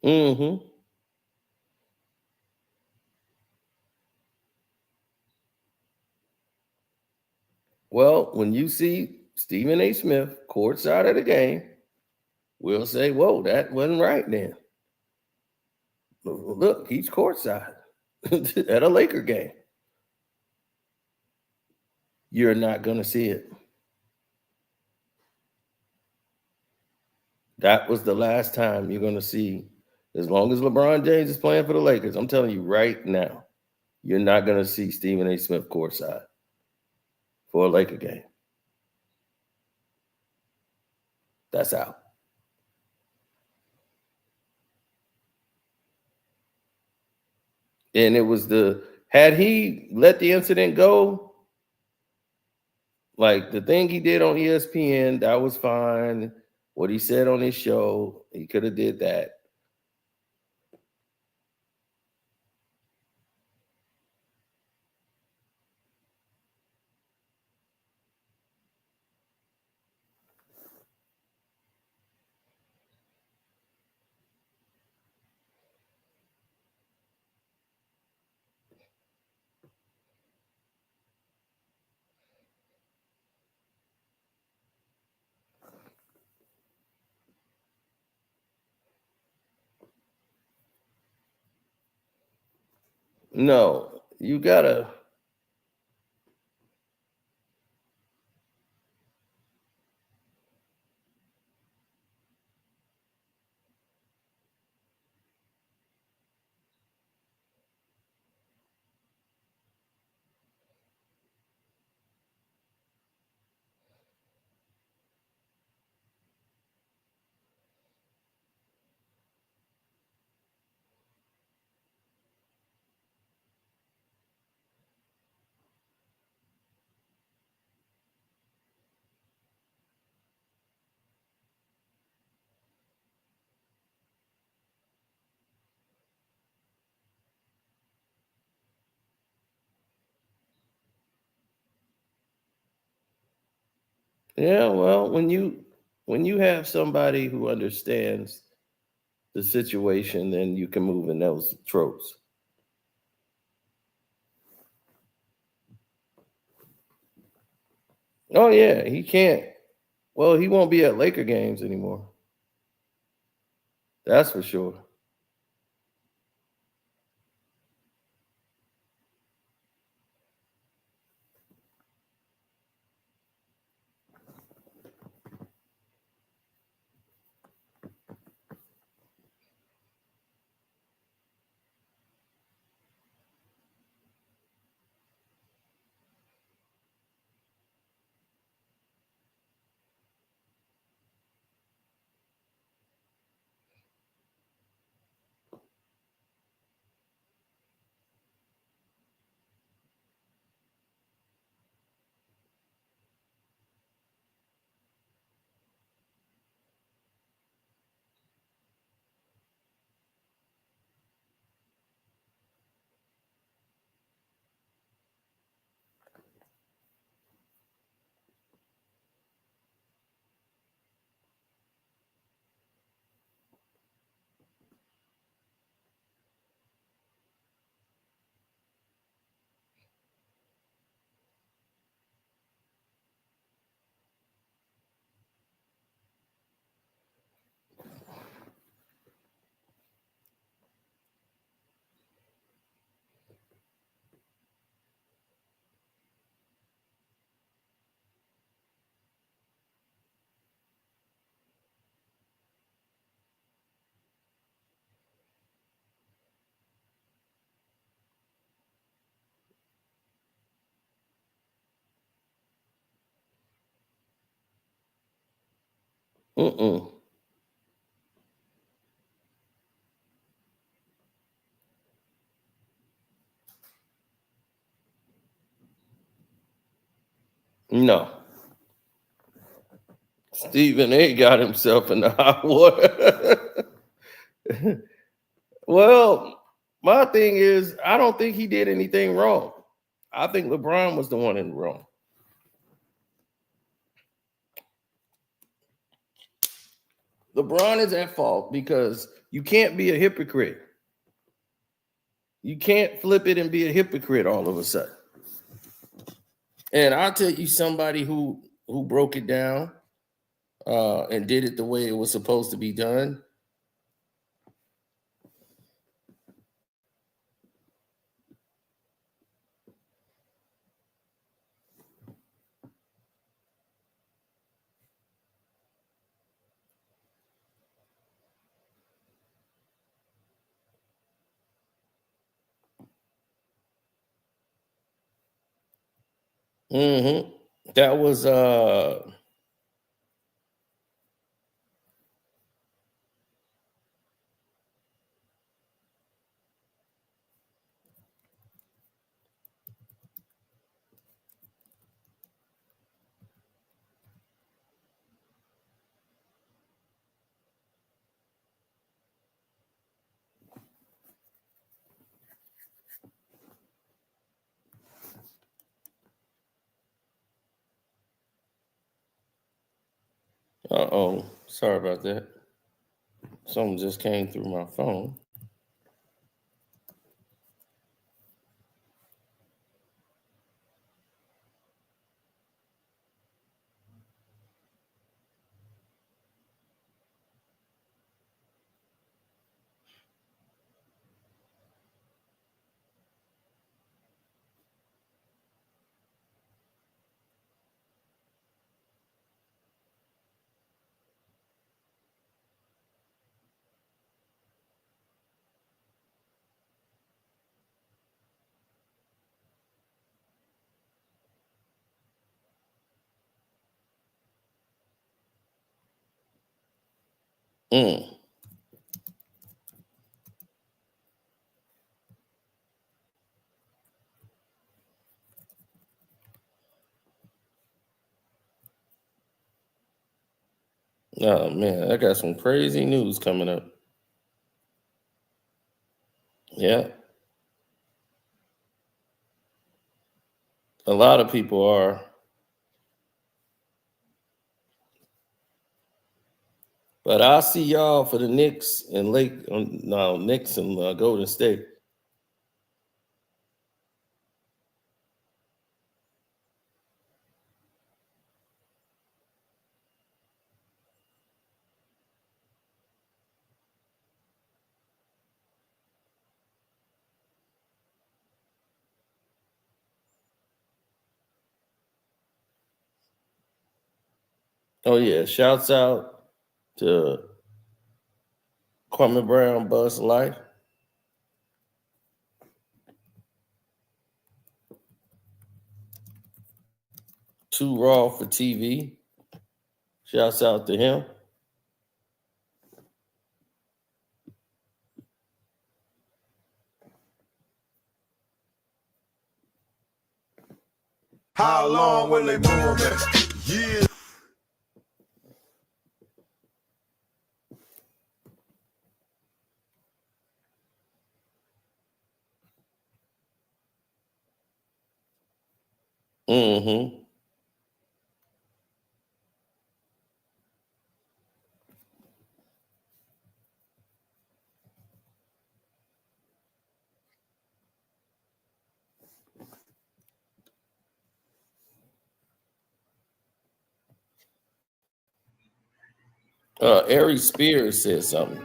Mm-hmm. Well, when you see Stephen A. Smith courtside of the game, we'll say, whoa, that wasn't right then. Look, he's courtside at a Laker game. You're not going to see it. That was the last time you're going to see, as long as LeBron James is playing for the Lakers, I'm telling you right now, you're not going to see Stephen A. Smith courtside for a Laker game. That's out. And it was had he let the incident go, like the thing he did on ESPN, that was fine. What he said on his show, he could have did that. No, you gotta. Yeah, well, when you have somebody who understands the situation, then you can move in those tropes. Oh yeah, he can't. Well, he won't be at Laker games anymore. That's for sure. Mm-mm. No. Stephen A got himself in the hot water. Well, my thing is, I don't think he did anything wrong. I think LeBron was the one in the wrong. LeBron is at fault because you can't be a hypocrite. You can't flip it and be a hypocrite all of a sudden. And I'll tell you somebody who broke it down and did it the way it was supposed to be done. That was sorry about that. Something just came through my phone. Mm. Oh man, I got some crazy news coming up. Yeah. A lot of people are. But I'll see y'all for the Knicks and Knicks and Golden State. Oh yeah, shouts out to Kwame Brown, Buzz Life. Too Raw for TV. Shouts out to him. How long will they move it? Yeah. Ari Spears said something.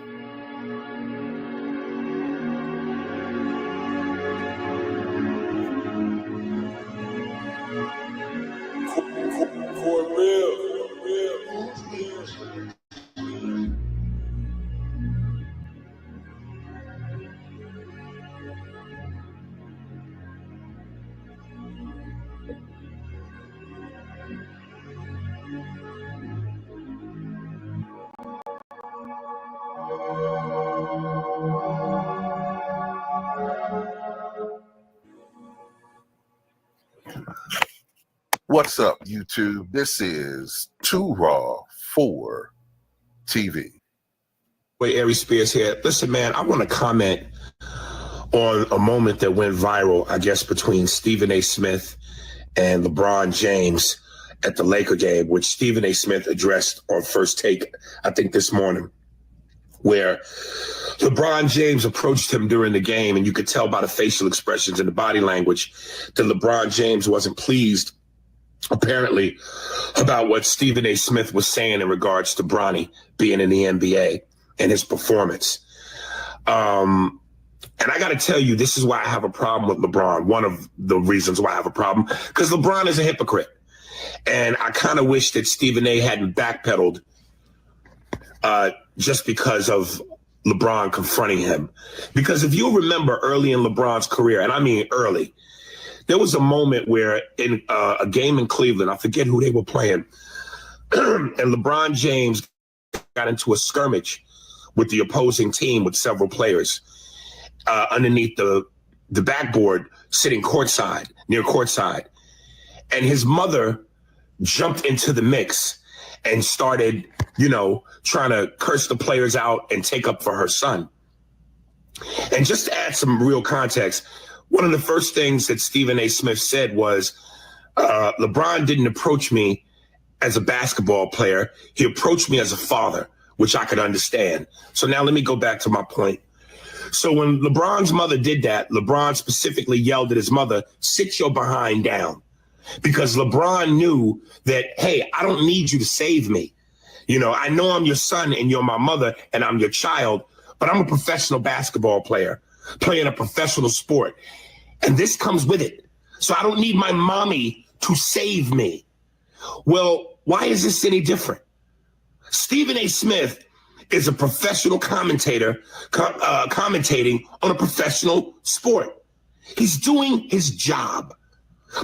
What's up, YouTube? This is Too Raw for TV. Wait, Ari Spears here. Listen, man, I want to comment on a moment that went viral, I guess, between Stephen A. Smith and LeBron James. at the Laker game, which Stephen A. Smith addressed on First Take, I think this morning, where LeBron James approached him during the game, and you could tell by the facial expressions and the body language that LeBron James wasn't pleased, apparently, about what Stephen A. Smith was saying in regards to Bronny being in the NBA and his performance. And I got to tell you, this is why I have a problem with LeBron. One of the reasons why I have a problem, because LeBron is a hypocrite. And I kind of wish that Stephen A. hadn't backpedaled just because of LeBron confronting him. Because if you remember early in LeBron's career, and I mean early, there was a moment where in a game in Cleveland, I forget who they were playing, and LeBron James got into a skirmish with the opposing team with several players underneath the backboard, sitting courtside, near courtside. And his mother jumped into the mix and started, trying to curse the players out and take up for her son. And just to add some real context, one of the first things that Stephen A. Smith said was, LeBron didn't approach me as a basketball player. He approached me as a father, which I could understand. So now let me go back to my point. So when LeBron's mother did that, LeBron specifically yelled at his mother, "Sit your behind down." Because LeBron knew that, hey, I don't need you to save me. I know I'm your son and you're my mother and I'm your child, but I'm a professional basketball player playing a professional sport. And this comes with it. So I don't need my mommy to save me. Well, why is this any different? Stephen A. Smith is a professional commentator commentating on a professional sport. He's doing his job.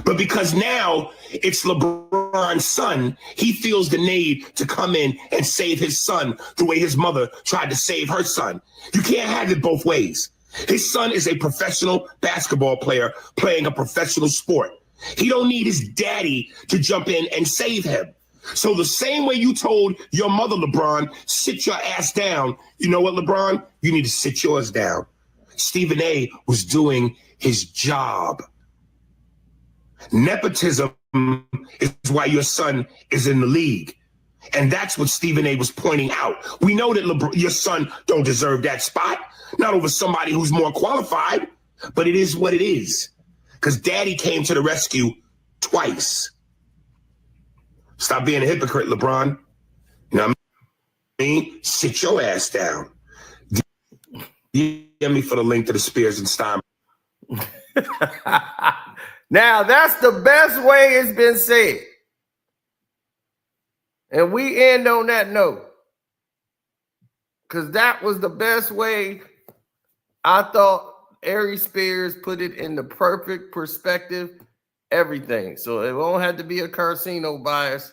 But because now it's LeBron's son, he feels the need to come in and save his son the way his mother tried to save her son. You can't have it both ways. His son is a professional basketball player playing a professional sport. He don't need his daddy to jump in and save him. So the same way you told your mother, LeBron, sit your ass down, you know what, LeBron? You need to sit yours down. Stephen A. was doing his job. Nepotism is why your son is in the league. And that's what Stephen A. was pointing out. We know that your son don't deserve that spot, not over somebody who's more qualified, but it is what it is. Because daddy came to the rescue twice. Stop being a hypocrite, LeBron. You know what I mean? Sit your ass down. DM me for the link to the Spears and Stein. Now, that's the best way it's been said. And we end on that note. Because that was the best way. I thought Ari Spears put it in the perfect perspective, everything. So it won't have to be a casino bias.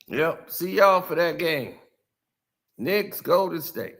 Yep. See y'all for that game. Knicks, Golden State.